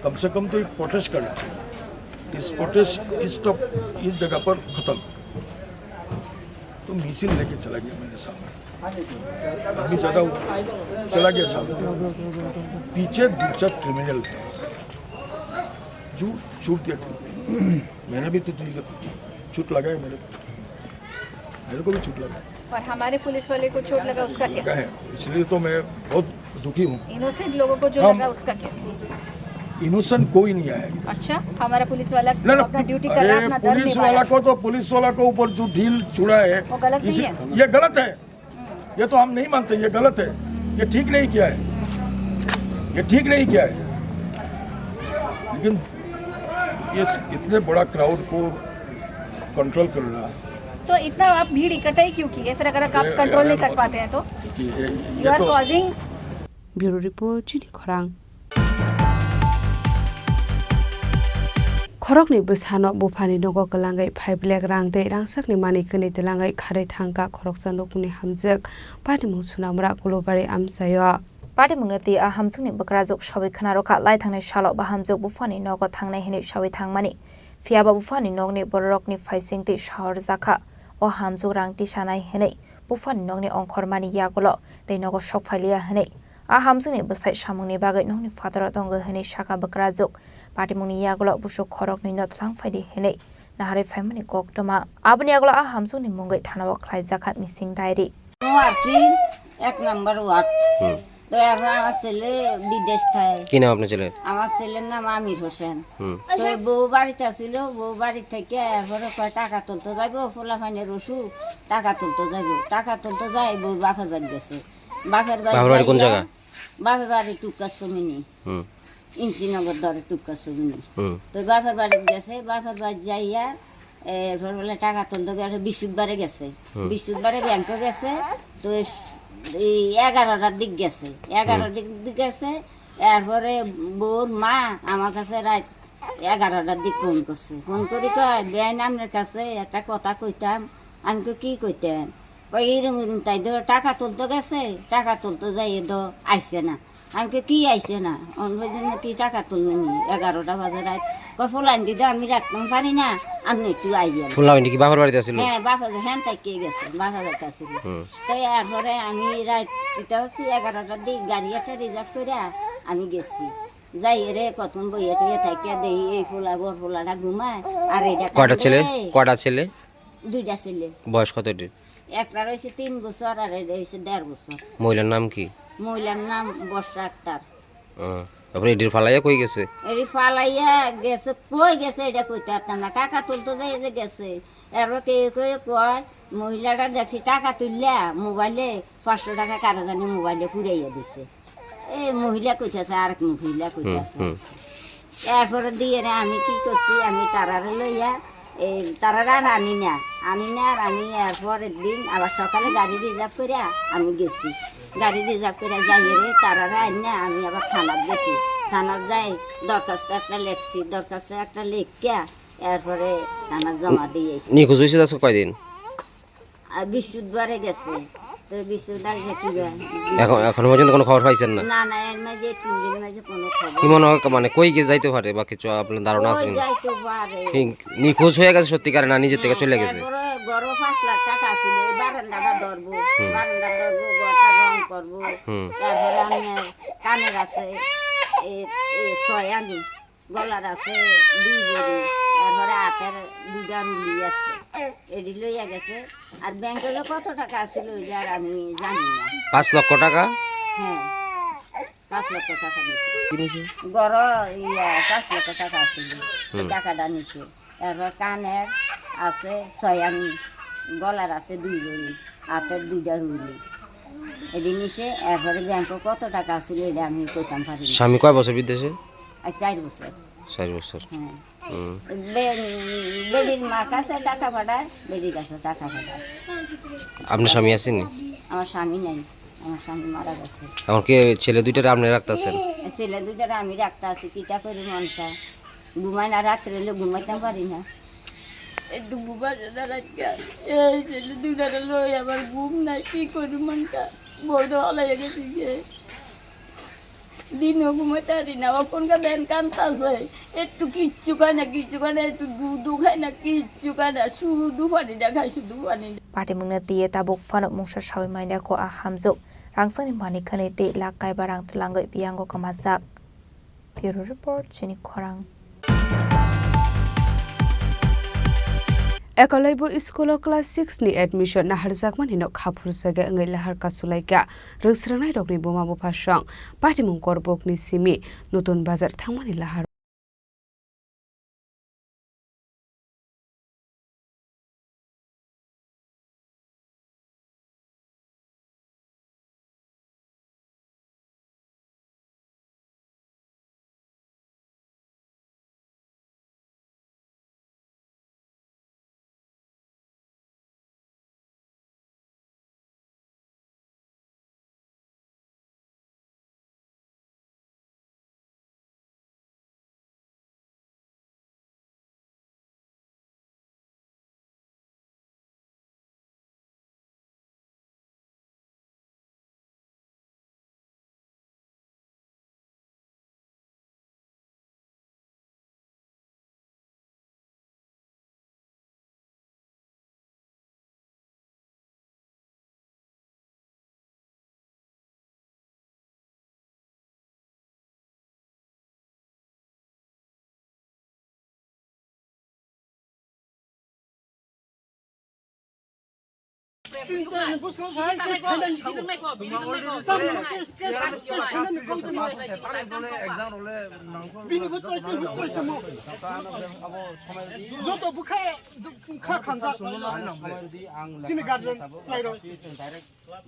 कम से कम तो एक प्रोटेस्ट करना चाहिए इस प्रोटेस्ट इस जगह पर ख़त्म तो मिसिल लेके चला गया मेरे सामने अभी ज़्यादा हुआ चला गया सामने पीछे दूसरा क्रिमिनल है जो छूट दिया मैंने भी तो चोट लगाया मेरे को भी चोट लगा और हमारे पुलिस वाले को चोट लगा उसका क्या है इसलिए तो मैं बहुत दुखी हूँ इनोसेंट लोगों को जो लगा उसका क्या इनोसेंट कोई नहीं आया अच्छा हमारा पुलिस वाला अपना ड्यूटी कर रहा है अपना दर्द पुलिस वाला को तो पुलिस वाला को ऊपर जो ढील छुड़ा है वो गलत नहीं है ये गलत है ये तो हम नहीं मानते ये गलत है ये ठीक नहीं किया है ये ठीक नहीं किया है लेकिन ये इतने बड़ा क्राउड को कंट्रोल कर रहा तो इतना आप भीड़ इकट्ठा ही क्यों किए फिर अगर आप कंट्रोल नहीं कर पाते हैं तो you are causing bureau report चिनी खोरांग खरकनि बसानो बुफानि नगो गलांगै 5 लाख रां दे रांसाकनि मानि कनि तेलांगै खारै थांका खरकसा नकुनि हामजक पानि मुं सुनामरा गुलबारि आमसायो Party Mungati a Hamsuni Bakrazok Shawi Kanaroka Light Hang Shalop Bahamjo Bufani Nogo Tangne Hini Shawi Tangmani. Fiaba Bufani Nogni Borokni Faising Ti Shahar Zaka or Hamzu Rang Tishanai Hene. Bufani Nogni on Kormani Yagolo, they Nogo Shop Filia Hene. A Hamsuni beside Shamuni Bagat Nogni Father Dongo Hene Shaka Bakrazok. Party Muni Yagolo Busho Korok ni not lang Fidi Hene. Nahari family Gok Doma. Abniagla a Hamsuni Mungai Tanawak Zakat missing diary. এক number ward তো এখন আমার ছেলে বিদেশ থাকে কি নাম আপনার ছেলে আমার ছেলের নাম আমির হোসেন তো বউ বাড়িতে আসছিল বউ বাড়ি থেকে এরপরে কয় টাকা তুলতে যাইব ফুলাফানের ওষুধ টাকা তুলতে যাই বউ বাপের বাড়ি গেছে বাপের বাড়ি কোন জায়গা বাপের বাড়ি টুকা সমিনি ইঞ্চিনগর ধরে টুকা সমিনি তো বাপের বাড়ি গেছে বাপের বাড়ি যাইয়া এরপর বলে টাকা তুলতে গেছে বৃহস্পতিবারে গেছে বৃহস্পতিবারে ব্যাংকে গেছে তো এই 11টার দিক গেছে 11টার দিক গেছে এরপরে বউর মা আমার কাছে রাত 11টার দিক ফোন করছে ফোন করে কয় বেআইন আপনার কাছে একটা কথা কইতাম আমি তো কি কইতেন ওই এরম তাই ধর টাকা তুলতে গেছে টাকা তুলতে যাই তো আইসে না আমি কি আইসে না অন্য জন্য কি টাকা তুললেনি 11টা বাজে রাত ফুলাইন দিদি আমি রাখতে পারি না আপনি একটু আইবেন ফুলাইন কি বাপের বাড়িতে ছিল হ্যাঁ বাপের হ্যাঁ তাই কে গেছে বাপের বাড়িতে ছিল তো এরপরে আমি রাত এটা হচ্ছে 11টার দিক গাড়ি একটা রিজার্ভ করে আমি গেছি যাই রে কতক্ষণ বইয়ে টুয়ে থাকে দেই এই ফুলা বর ফুলাটা ঘুমায় আর এটা কয়টা ছেলে দুইটা ছেলে বয়স কত একটা রয়েছে 3 বছর আর এটা হয়েছে 1.5 বছর মহিলার নাম কি মহিলার নাম বর্ষা আক্তার তারপরে এডির ফালাইয়া কই গেছে এডি ফালাইয়া গেছে কই গেছে এটা কইতে পারতাম না টাকা তুলতে যাই যে গেছে এরপর কে কয় মহিলাটা দেখছি টাকা তুললা মোবাইলে 500 টাকা কারা জানি মোবাইলে পুরাইয়া দিছে এই মহিলা কইতেছে আর এক মহিলা কইতেছে এরপরে দিয়ে আমি কি করছি আমি তারারে লইয়া এই তারারা আর আনি না আর আমি এরপরের দিন আবার সকালে গাড়ি রিজার্ভ করে আমি গেছি গাড়ি রিজার্ভ করে যাই রে তারারা আনি আমি আবার থানার গেছি থানার যাই দরখাস্ত একটা লেখছি দরখাস্ত একটা লেখিয়া এরপরে থানার জমা দিয়েছি নিখোঁজ হয়েছে আজকে কয়দিন বৃহস্পতিবারে গেছে তো বৃহস্পতিবার গেছি এখনো পর্যন্ত কোনো খবর পাইছেন না না এর মাঝে 3 দিনের মাঝে কোনো খবর কি মনে হয় মানে কই গিয়ে যাইতে পারে বা কিছু আপনার ধারণা আছে যাইতে পারে নিখোঁজ হয়ে গেছে সত্যিকার না নিজের থেকে চলে গেছে গরো 5 লাখ টাকা ছিল এই বারান্দাটা ধরবো ঘরটা রং করবো তারপরে আমি কানের আছে এই 6 আনি গলার আছে 2 ভরি তারপরে হাতের 2টা রুলি আছে এডি লইয়া গেছে আর ব্যাংকে কত টাকা ছিল ওইটা আমি জানি না 5 লক্ষ টাকা হ্যাঁ 5 লক্ষ টাকা নিছে গড় 5 লক্ষ টাকা ছিল টাকাটা নিছে এরপর কানের আছে 6 আনি গলার আছে 2 ভরি হাতের 2টা রুলি এডি নিছে এরপরে ব্যাংকে কত টাকা ছিল এটা আমি কইতাম পারি না স্বামী কয় বছর বিদেশে 4 বছর 4 বছর হ্যাঁ বেডির মার কাছে টাকা পাঠায় বেডির কাছে টাকা পাঠায় আপনার স্বামী আসেনি আমার স্বামী নাই আমার স্বামী মারা গেছে এখন কি ছেলে দুইটারে আপনি রাখতেছেন ছেলে দুইটারে আমি রাখতে আছি কিটা করি মনটা ঘুমাই না রাত্রে হলে ঘুমাইতে পারি না একটু ঘুমাতে না রাখা এই ছেলে দুইটারে লই আমার ঘুম নাই কি করি মনটা বড় হলাই গেছি দিনও ঘুমাইতে পারি না ওখানকার দেন কান্তাছে একটু কিচ্ছু খায় না একটু দুধ খায় না কিচ্ছু খায় না শুধু পানি না খায় শুধু পানি Party Mungati Tabuk Fanok Musha Shawi Mainda Ko Ahamzo Rangsani Mani Kanete Lakai Barang Telango Biango Kamazak Bureau Report Chini Khorang Ekalaibo School Class 6 ni admission na harjakman hinok khapur saga ngai lahar kasulaika rengsranai rokni boma bo phasang Party Mung Kokborok ni simi nutun bazar thangmani lahar যত বুখা বুখা খান্দা চিনি guardian চাইরো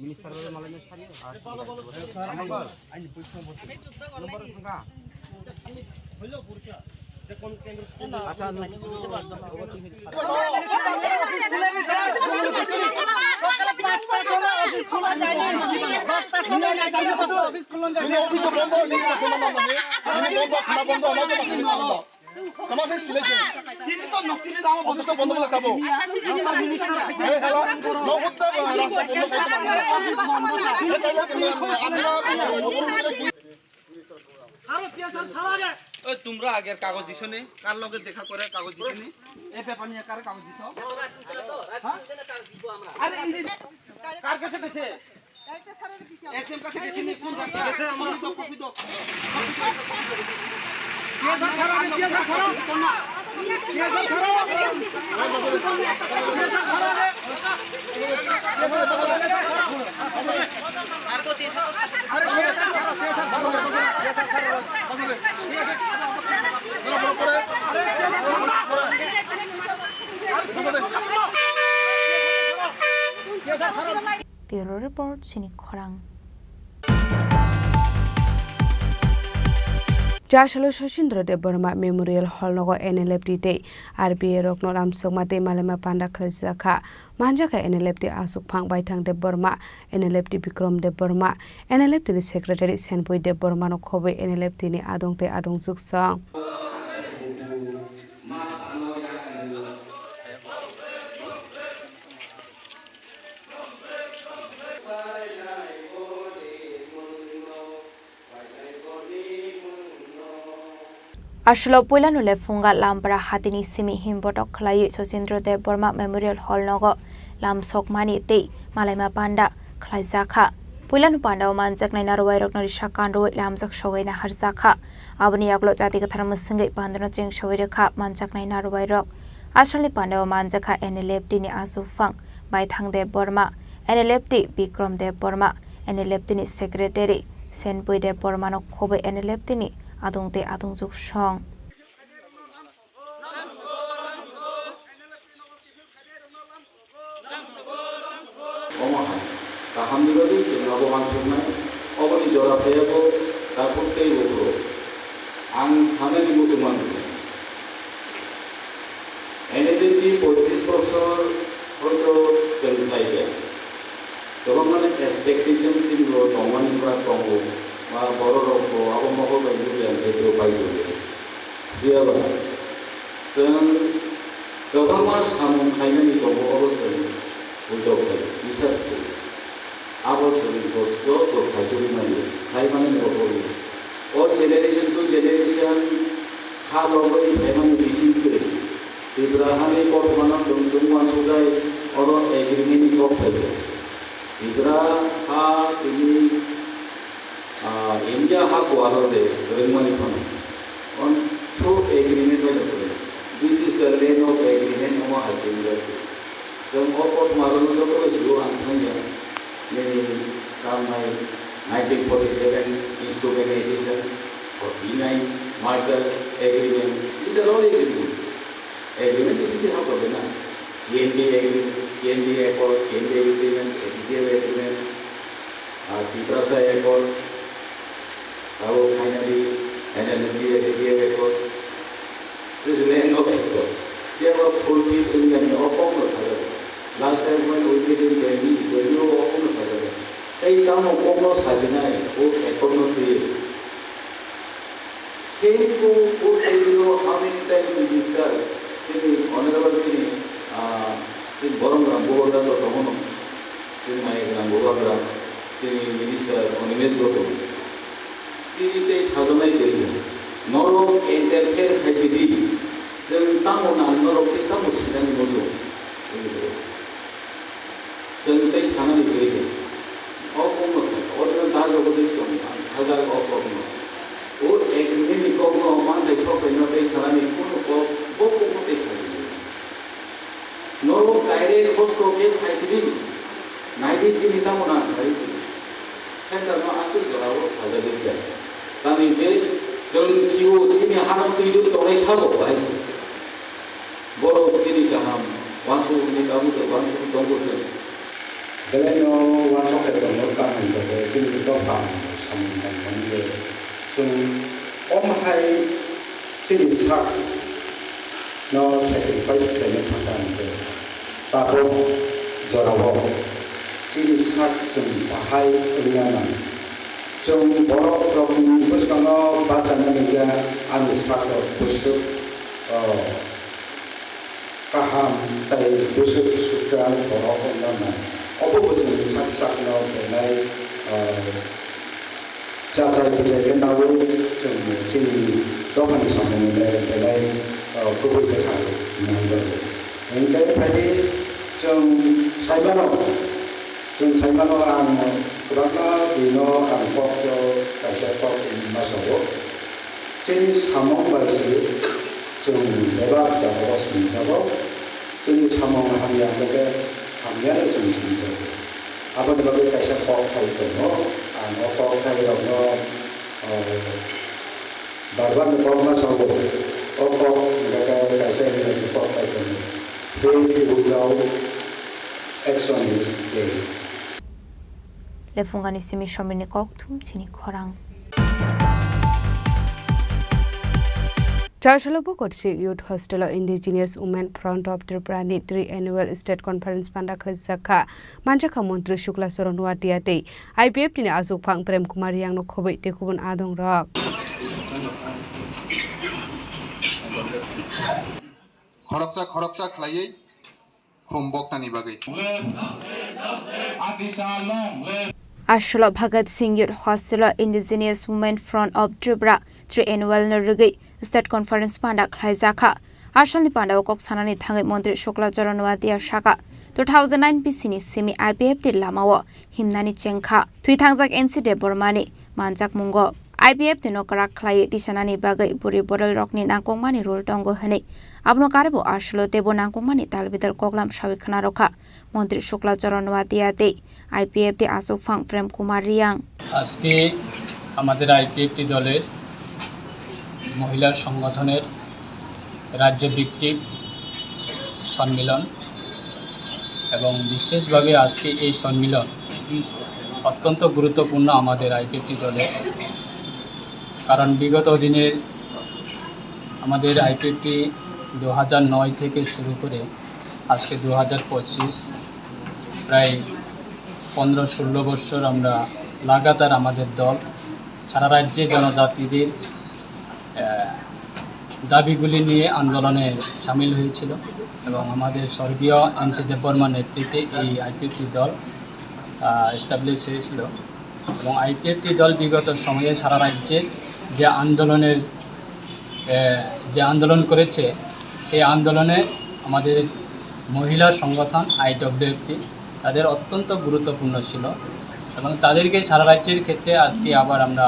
minister মালাইনে সারিয়ে আচ্ছা তোমরা আগের কাগজ দিছ নি কার লগে দেখা করে কাগজ দিছ নি এই পেপার নিয়ে কার কাগজ দিছ আরে কার কাছে দিছে এসএম কাছে দিছি নি কোন কাছে আমার তো কপি দাও কেজার সারা কেজার সারা কেজার সারা আর কো দিছ আরে কেজার সারা কেজার সারা Bureau Report, Chini Khorang. Jashalo Shashindra de Burma Memorial Hall Nogo NLFD RBA Rokno Ramsokmate Malema Panda Khazaka Manjaka NLFD Asuk Pang Baitang de Burma NLFD Bikrom de Burma NLFD Secretary Senpui de Burma no Kobe NLFD ni Adongte Adong Zuksong Ashlo Puilanu Lefunga Lambra Hatini Simi Himbotok Klayi Sosindro de Burma Memorial Hall Nogo Lam Sokmani Te Malema Panda Klaizaka Puilanu Panda Manjak Nainarway Roknori Shakanro Lamzak Showena Harzaka Abani Aglo Jati Kataramusingi Bandana Jing Showeraka Manjak Nainarway Rok Ashali Panda Manjaka NLFD ni Azufang Baithang de Burma NLFD Bikrom de Burma NLFD ni Secretary Senpui de Burma no Kobe NLFD ni Adongte Adong Juk Shong. Alhamdulillah, jika orang sungai, orang di Jawa Tengah itu takut terburu. Ang sana di musim mana? Ini jadi 35 bosor untuk jentai dia. Kalau mana expectation sih lo, orang ini berat kamu. বড় রক্ত অবমহ ব্যাংকুরিয়ান ক্ষেত্রে pile দিয়া गोबां मास सामुं खायनायनि दङ अबसर उद्योग बिसास अबसर बस्तु खायजुरि माने खायमाने नबोरि ओ जेनेरेशन टू जेनेरेशन खालबै खायमाने बिसिंखै इब्राहामि बर्तमान दंजोंमा सुजाय अर एग्रीमेंट कप फायदो इब्रा हा तिनि India ha kualo de remani pan on through agreement by the this is the lane of agreement no has been there so of marano to is you antanya many come my 1947 East Organization 49 Marshall agreement these are all agreement is the half of the NDA accord NDA agreement NDA agreement Tiprasa accord Kalau finally NLFD record, this land of accord. They were fulfilled in the almost last time when we did in Delhi, the new almost they come almost has an eye, economy. Same to put how many times we discussed, honorable in Borongram, Borongram, Tomono, in my Borongram, Minister on image Goto. Ini sahaja jadi, norok interfere kasih tentang orang norok kita mesti dan mojo, tentang sana jadi, apa masa, orang dah jauh dari situ, sahaja apa pun, और agreement ni kau mau mana desok penat sana ni pun kau buku pun desok, norok direct host kau ke kasih 나이게 지니다모나 나이지 센터는 아실 거라고 사자들이야. 다음에 이제 정시고 지니 하는 소리도 또래 사고 와야지. 뭐로 지니까 함 완수니까 아무도 완수 동고서. 그래요 완수했던 것까지인데 지니도 방 삼는데 좀 엄하이 지니사 너 sacrifice 되는 판단인데 따로 저라고 지리삭 좀 바하이 의미하는 좀 뭐라고 이것이 뭐 받자는 게 아니 사도 부스 가함 따위 부스 수트한 뭐라고 하면 어부부지 삭삭너 나이 자자이 부재게 나오 좀 지리 또한 상황인데 나이 그걸 대하고 있는 거고 근데 파리 좀 살만호 안 그러나 비노 안 뽑죠 다시 뽑고 마셔고 제일 사몽발시 좀 내박자고 심사고 제일 사몽을 하면 그게 감면을 좀 심사고 아버지가 다시 뽑고 뭐 안 뽑고 barban 뽑마 서고 뽑고 내가 다시 뽑고 They will know action is day. Lefungani simi shomini koktum Chini Khorang. Charshalobo Kotsi Youth Hostel of Indigenous Women Front of Tripura 3 Annual State Conference Panda Khalisaka Manjaka Montri Shukla Soronwa Tiate IPF Tini Azuk Phang Prem Kumar Yang no Khoboi Tekubun Adong Rock खरबसा खलायै खुमबकनानि बागै Ashla Bhagat Singh Youth Hostel of Indigenous Women Front of Tripura 3 Annual Nurgi State Conference Panda Khalisaka Ashalni Panda Kok Sanani Thangai Montri Shukla Soronwa Tia Shaka 2009 PCNI Semi IPF Ti Lamawo Himnani Chengkha Thui Thangjak NCD Bormani Manjak Mungo IPF Tino Karak Khlai Tisanani Bagai Buri Boral Rockni Nangkongmani Rol Tongo Hane Abno Karebo Ashlo Tebo Nangkongmani Talbidal Koglam Shawikhana Rokha Montri Shukla Soronwa Tiate IPF Ti Asok Phang Prem Kumar Yang আজকে আমাদের IPFT দলের মহিলা সংগঠনের রাজ্যভিত্তিক সম্মেলন এবং বিশেষভাবে আজকে এই সম্মেলন অত্যন্ত গুরুত্বপূর্ণ আমাদের আইপিএফটি দলের কারণ বিগত দিনে আমাদের আইপিএফটি 2009 থেকে শুরু করে আজকে 2025 প্রায় 15-16 বছর আমরা লাগাতার আমাদের দল সারা রাজ্যে জনজাতিদের দাবিগুলি নিয়ে আন্দোলনে সামিল হয়েছিল এবং আমাদের স্বর্গীয় এনসি দেববর্মার নেতৃত্বে এই আইপিএফটি দল এস্টাবলিশ হয়েছিল এবং আইপিএফটি দল বিগত সময়ে সারা রাজ্যে যে আন্দোলন করেছে সেই আন্দোলনে আমাদের মহিলা সংগঠন আইডব্লিউএফটি তাদের অত্যন্ত গুরুত্বপূর্ণ ছিল এবং তাদেরকে সারা রাজ্যের ক্ষেত্রে আজকে আবার আমরা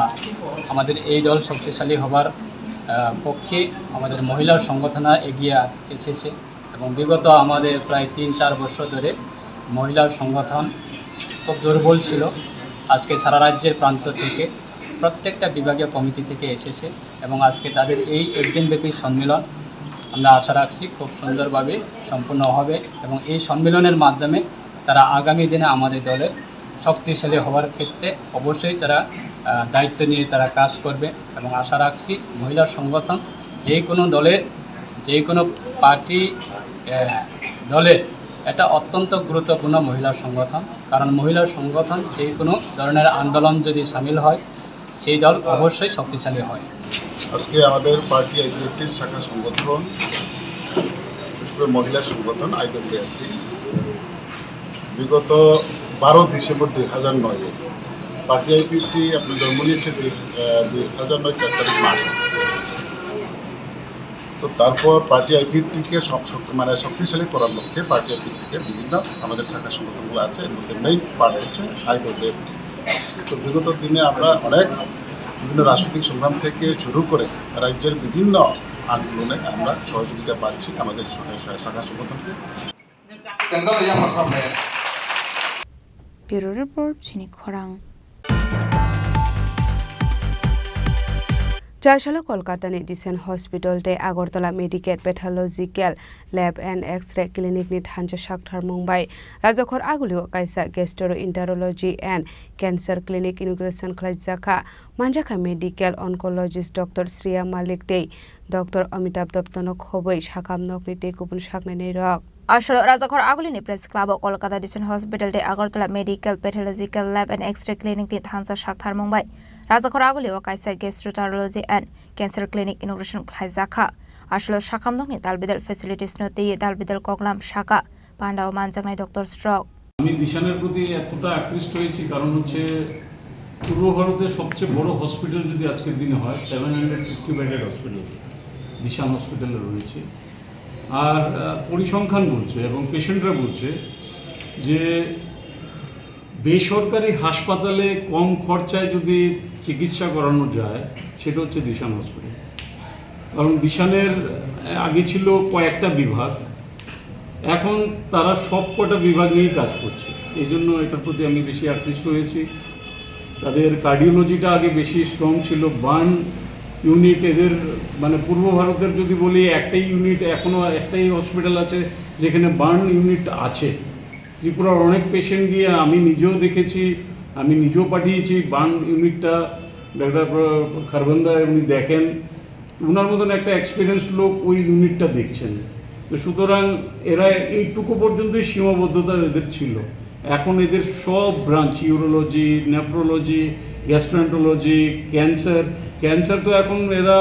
আমাদের এই দল শক্তিশালী হবার পক্ষে আমাদের মহিলা সংগঠন এগিয়ে এসেছে এবং বিগত আমাদের প্রায় 3-4 বছর ধরে মহিলা সংগঠন খুব দুর্বল ছিল আজকে সারা রাজ্যের প্রান্ত থেকে প্রত্যেকটা বিভাগীয় কমিটি থেকে এসেছে এবং আজকে তাদের এই একদিনব্যাপী সম্মেলন আমরা আশা রাখছি খুব সুন্দরভাবে সম্পন্ন হবে এবং এই সম্মেলনের মাধ্যমে তারা আগামী দিনে আমাদের দলের শক্তিশালী হওয়ার ক্ষেত্রে অবশ্যই তারা দায়িত্ব নিয়ে তারা কাজ করবে এবং আশা রাখছি মহিলা সংগঠন যে কোনো দলের যে কোনো পার্টি দলের এটা অত্যন্ত গুরুত্বপূর্ণ মহিলা সংগঠন কারণ মহিলা সংগঠন যে কোনো ধরনের আন্দোলন যদি সামিল হয় সেই দল অবশ্যই শক্তিশালী হয় আজকে আমাদের পার্টি আইডব্লিউএফটির শাখা সংগঠন মহিলা সংগঠন আইডব্লিউএফটি বিগত 12 ডিসেম্বর 2009 পার্টি আইডব্লিউএফটি আপনার জন্ম নিয়েছে 2009 4 তারিখ মার্চ তো তারপর পার্টি আইডব্লিউএফটিকে শক্তিশালী করার লক্ষ্যে পার্টি আইডব্লিউএফটিকে বিভিন্ন আমাদের শাখা সংগঠনগুলো আছে এর মধ্যে মেইন পার্ট হচ্ছে আইডব্লিউএফটি তো বিগত দিনে আমরা অনেক বিভিন্ন রাজনৈতিক সংগ্রাম থেকে শুরু করে রাজ্যের বিভিন্ন আন্দোলনে আমরা সহযোগিতা পাচ্ছি আমাদের শাখা সংগঠনকে Bureau Report, Chini Khorang. Jarshala Kolkata ni Disen Hospital te Agartala Medical Pathological Lab and X-ray Clinic ni Thancha Shakthar Mumbai Rajakhor Agulio Kaisa Gastroenterology and Cancer Clinic Inauguration Khlaijaka Manjaka Medical Oncologist Dr. Sriya Malik Day Dr. Amitabh Daptonok Hoboi Shakamnok ni te kupun shakne nei rok Ashalo Rajakhor Agulini Press Club Kolkata Disen Hospital te Agartala Medical Pathological Lab and X-ray Clinic ni Thancha Shakthar Mumbai Rajakhor Agulio Kaisa Gastroenterology and Cancer Clinic Inauguration Khlaijaka Ashalo Shakamnok ni Dalbidal Facilities no te Dalbidal Koglam Shaka Pandao Manjaknai Dr. Stroke আমি দিশানের প্রতি এতটা আকৃষ্ট হয়েছি কারণ হচ্ছে পূর্ব ভারতের সবচেয়ে বড় হসপিটাল যদি আজকের দিনে হয় 760 বেডেড হসপিটাল দিশান হসপিটালে রয়েছে আর পরিসংখ্যান বলছে এবং পেশেন্টরা বলছে যে বেসরকারি হাসপাতালে কম খরচায় যদি চিকিৎসা করানো যায় সেটা হচ্ছে দিশান হসপিটাল কারণ দিশানের আগে ছিল কয়েকটা বিভাগ এখন তারা সবকটা বিভাগ নিয়েই কাজ করছে এই জন্য এটার প্রতি আমি বেশি আকৃষ্ট হয়েছি তাদের কার্ডিওলজিটা আগে বেশি স্ট্রং ছিল বার্ন ইউনিট এদের মানে পূর্ব ভারতের যদি বলি একটাই ইউনিট এখনও একটাই হসপিটাল আছে যেখানে বার্ন ইউনিট আছে ত্রিপুরার অনেক পেশেন্ট গিয়ে আমি নিজেও দেখেছি আমি নিজেও পাঠিয়েছি বার্ন ইউনিটটা ডাক্তার খারবন্দা উনি দেখেন ওনার মতন একটা এক্সপিরিয়েন্স লোক ওই ইউনিটটা দেখছেন তো সুতরাং এরা এইটুকু পর্যন্তই সীমাবদ্ধতা এদের ছিল এখন এদের সব branch urology nephrology gastroenterology cancer তো এখন এরা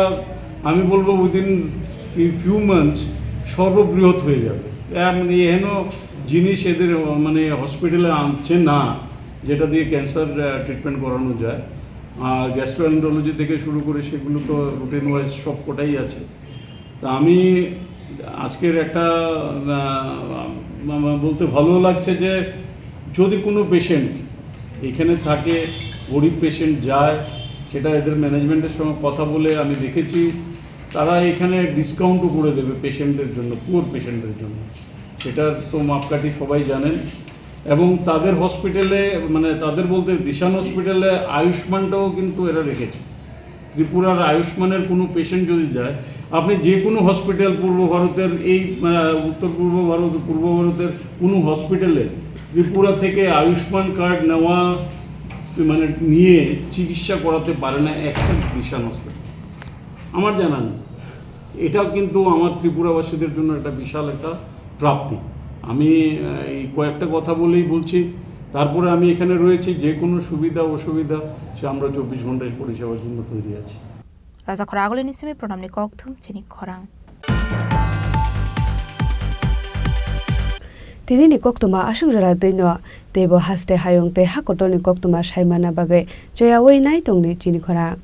আমি বলবো উইদিন ফিউ মান্থস সর্ববৃহৎ হয়ে যাবে এহেন জিনিস এদের মানে হসপিটালে আনছে না যেটা দিয়ে ক্যান্সার ট্রিটমেন্ট করানো যায় আর গ্যাস্ট্রোএন্টারোলজি থেকে শুরু করে সেগুলো তো রুটিন ওয়াইজ সব কোটাই আছে তা আমি আজকের একটা বলতে ভালো লাগছে যে যদি কোনো পেশেন্ট এখানে থাকে গরিব পেশেন্ট যায় সেটা এদের ম্যানেজমেন্টের সঙ্গে কথা বলে আমি দেখেছি তারা এখানে ডিসকাউন্টও করে দেবে পেশেন্টদের জন্য পুয়ার পেশেন্টদের জন্য সেটার তো মাপকাঠি সবাই জানেন এবং তাদের হসপিটালে মানে তাদের বলতে দিশান হসপিটালে আয়ুষ্মানটাও কিন্তু এরা রেখেছে ত্রিপুরার আয়ুষ্মানের কোনো পেশেন্ট যদি যায় আপনি যে কোনো হসপিটাল পূর্ব ভারতের এই উত্তর পূর্ব ভারতের কোনো হসপিটালে ত্রিপুরা থেকে আয়ুষ্মান কার্ড নেওয়া মানে নিয়ে চিকিৎসা করাতে পারে না এক্সেপ্ট দিশান হসপিটাল আমার জানা নেই এটাও কিন্তু আমার ত্রিপুরাবাসীদের জন্য একটা বিশাল একটা প্রাপ্তি আমি এই কয়েকটা কথা বলেই বলছি তারপরে আমি এখানে রয়েছি যে কোনো সুবিধা অসুবিধা সে আমরা 24 ঘন্টায় পরিষেবার জন্য তৈরি আছি Rajakhor Agulini Simi Pronamni Kokthum Chini Khorang Tini ni koktuma asung jara deino tebo haste hayong te hakotoni koktuma saimana bagai joya wei nai tongni Chini Khorang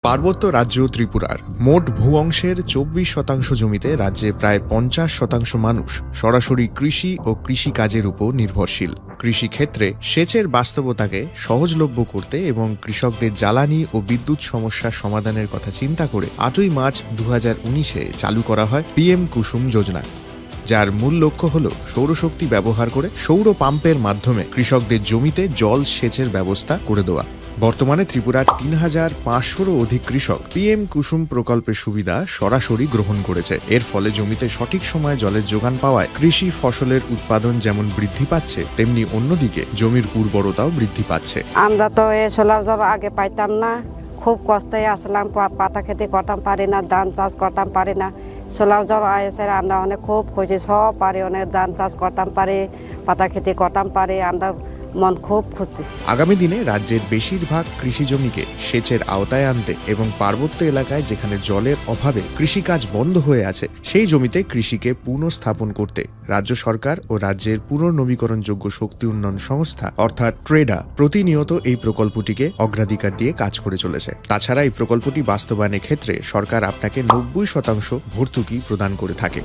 পার্বত্য রাজ্য ত্রিপুরার মোট ভূ অংশের 24% জমিতে রাজ্যে প্রায় 50% মানুষ সরাসরি কৃষি ও কৃষি কাজের উপর নির্ভরশীল কৃষি ক্ষেত্রে সেচের বাস্তবতাকে সহজলভ্য করতে এবং কৃষকদের জ্বালানি ও বিদ্যুৎ সমস্যা সমাধানের কথা চিন্তা করে 8 মার্চ 2019-এ চালু করা হয় PM কুসুম যোজনা যার মূল লক্ষ্য হল সৌরশক্তি ব্যবহার করে সৌর পাম্পের মাধ্যমে কৃষকদের জমিতে জল সেচের ব্যবস্থা করে দেওয়া বর্তমানে ত্রিপুরার 3500-রও অধিক কৃষক PM কুসুম প্রকল্পের সুবিধা সরাসরি গ্রহণ করেছে এর ফলে জমিতে সঠিক সময়ে জলের যোগান পাওয়ায় কৃষি ফসলের উৎপাদন যেমন বৃদ্ধি পাচ্ছে তেমনি অন্যদিকে জমির উর্বরতাও বৃদ্ধি পাচ্ছে আমরা তো এই সোলার জল আগে পাইতাম না খুব কষ্টে আসলাম পাতা খেতে করতাম পারি না ধান চাষ করতাম পারি না সোলার জল এসে আমরা অনেক খুব খুঁজি সব পারি অনেক ধান চাষ করতাম পারি পাতা খেতে করতাম পারি আমরা মন খুব খুশি। আগামী দিনে রাজ্যের বেশিরভাগ কৃষি জমিকে সেচের আওতায় আনতে এবং পার্বত্য এলাকায় যেখানে জলের অভাবে কৃষিকাজ বন্ধ হয়ে আছে সেই জমিতে কৃষিকে পুনঃস্থাপন করতে রাজ্য সরকার ও রাজ্যের পুনর্নবীকরণযোগ্য শক্তি উন্নয়ন সংস্থা অর্থাৎ ট্রেডা প্রতিনিয়ত এই প্রকল্পটিকে অগ্রাধিকার দিয়ে কাজ করে চলেছে। তাছাড়া এই প্রকল্পটি বাস্তবায়নের ক্ষেত্রে সরকার আপনাকে 90% ভর্তুকি প্রদান করে থাকে।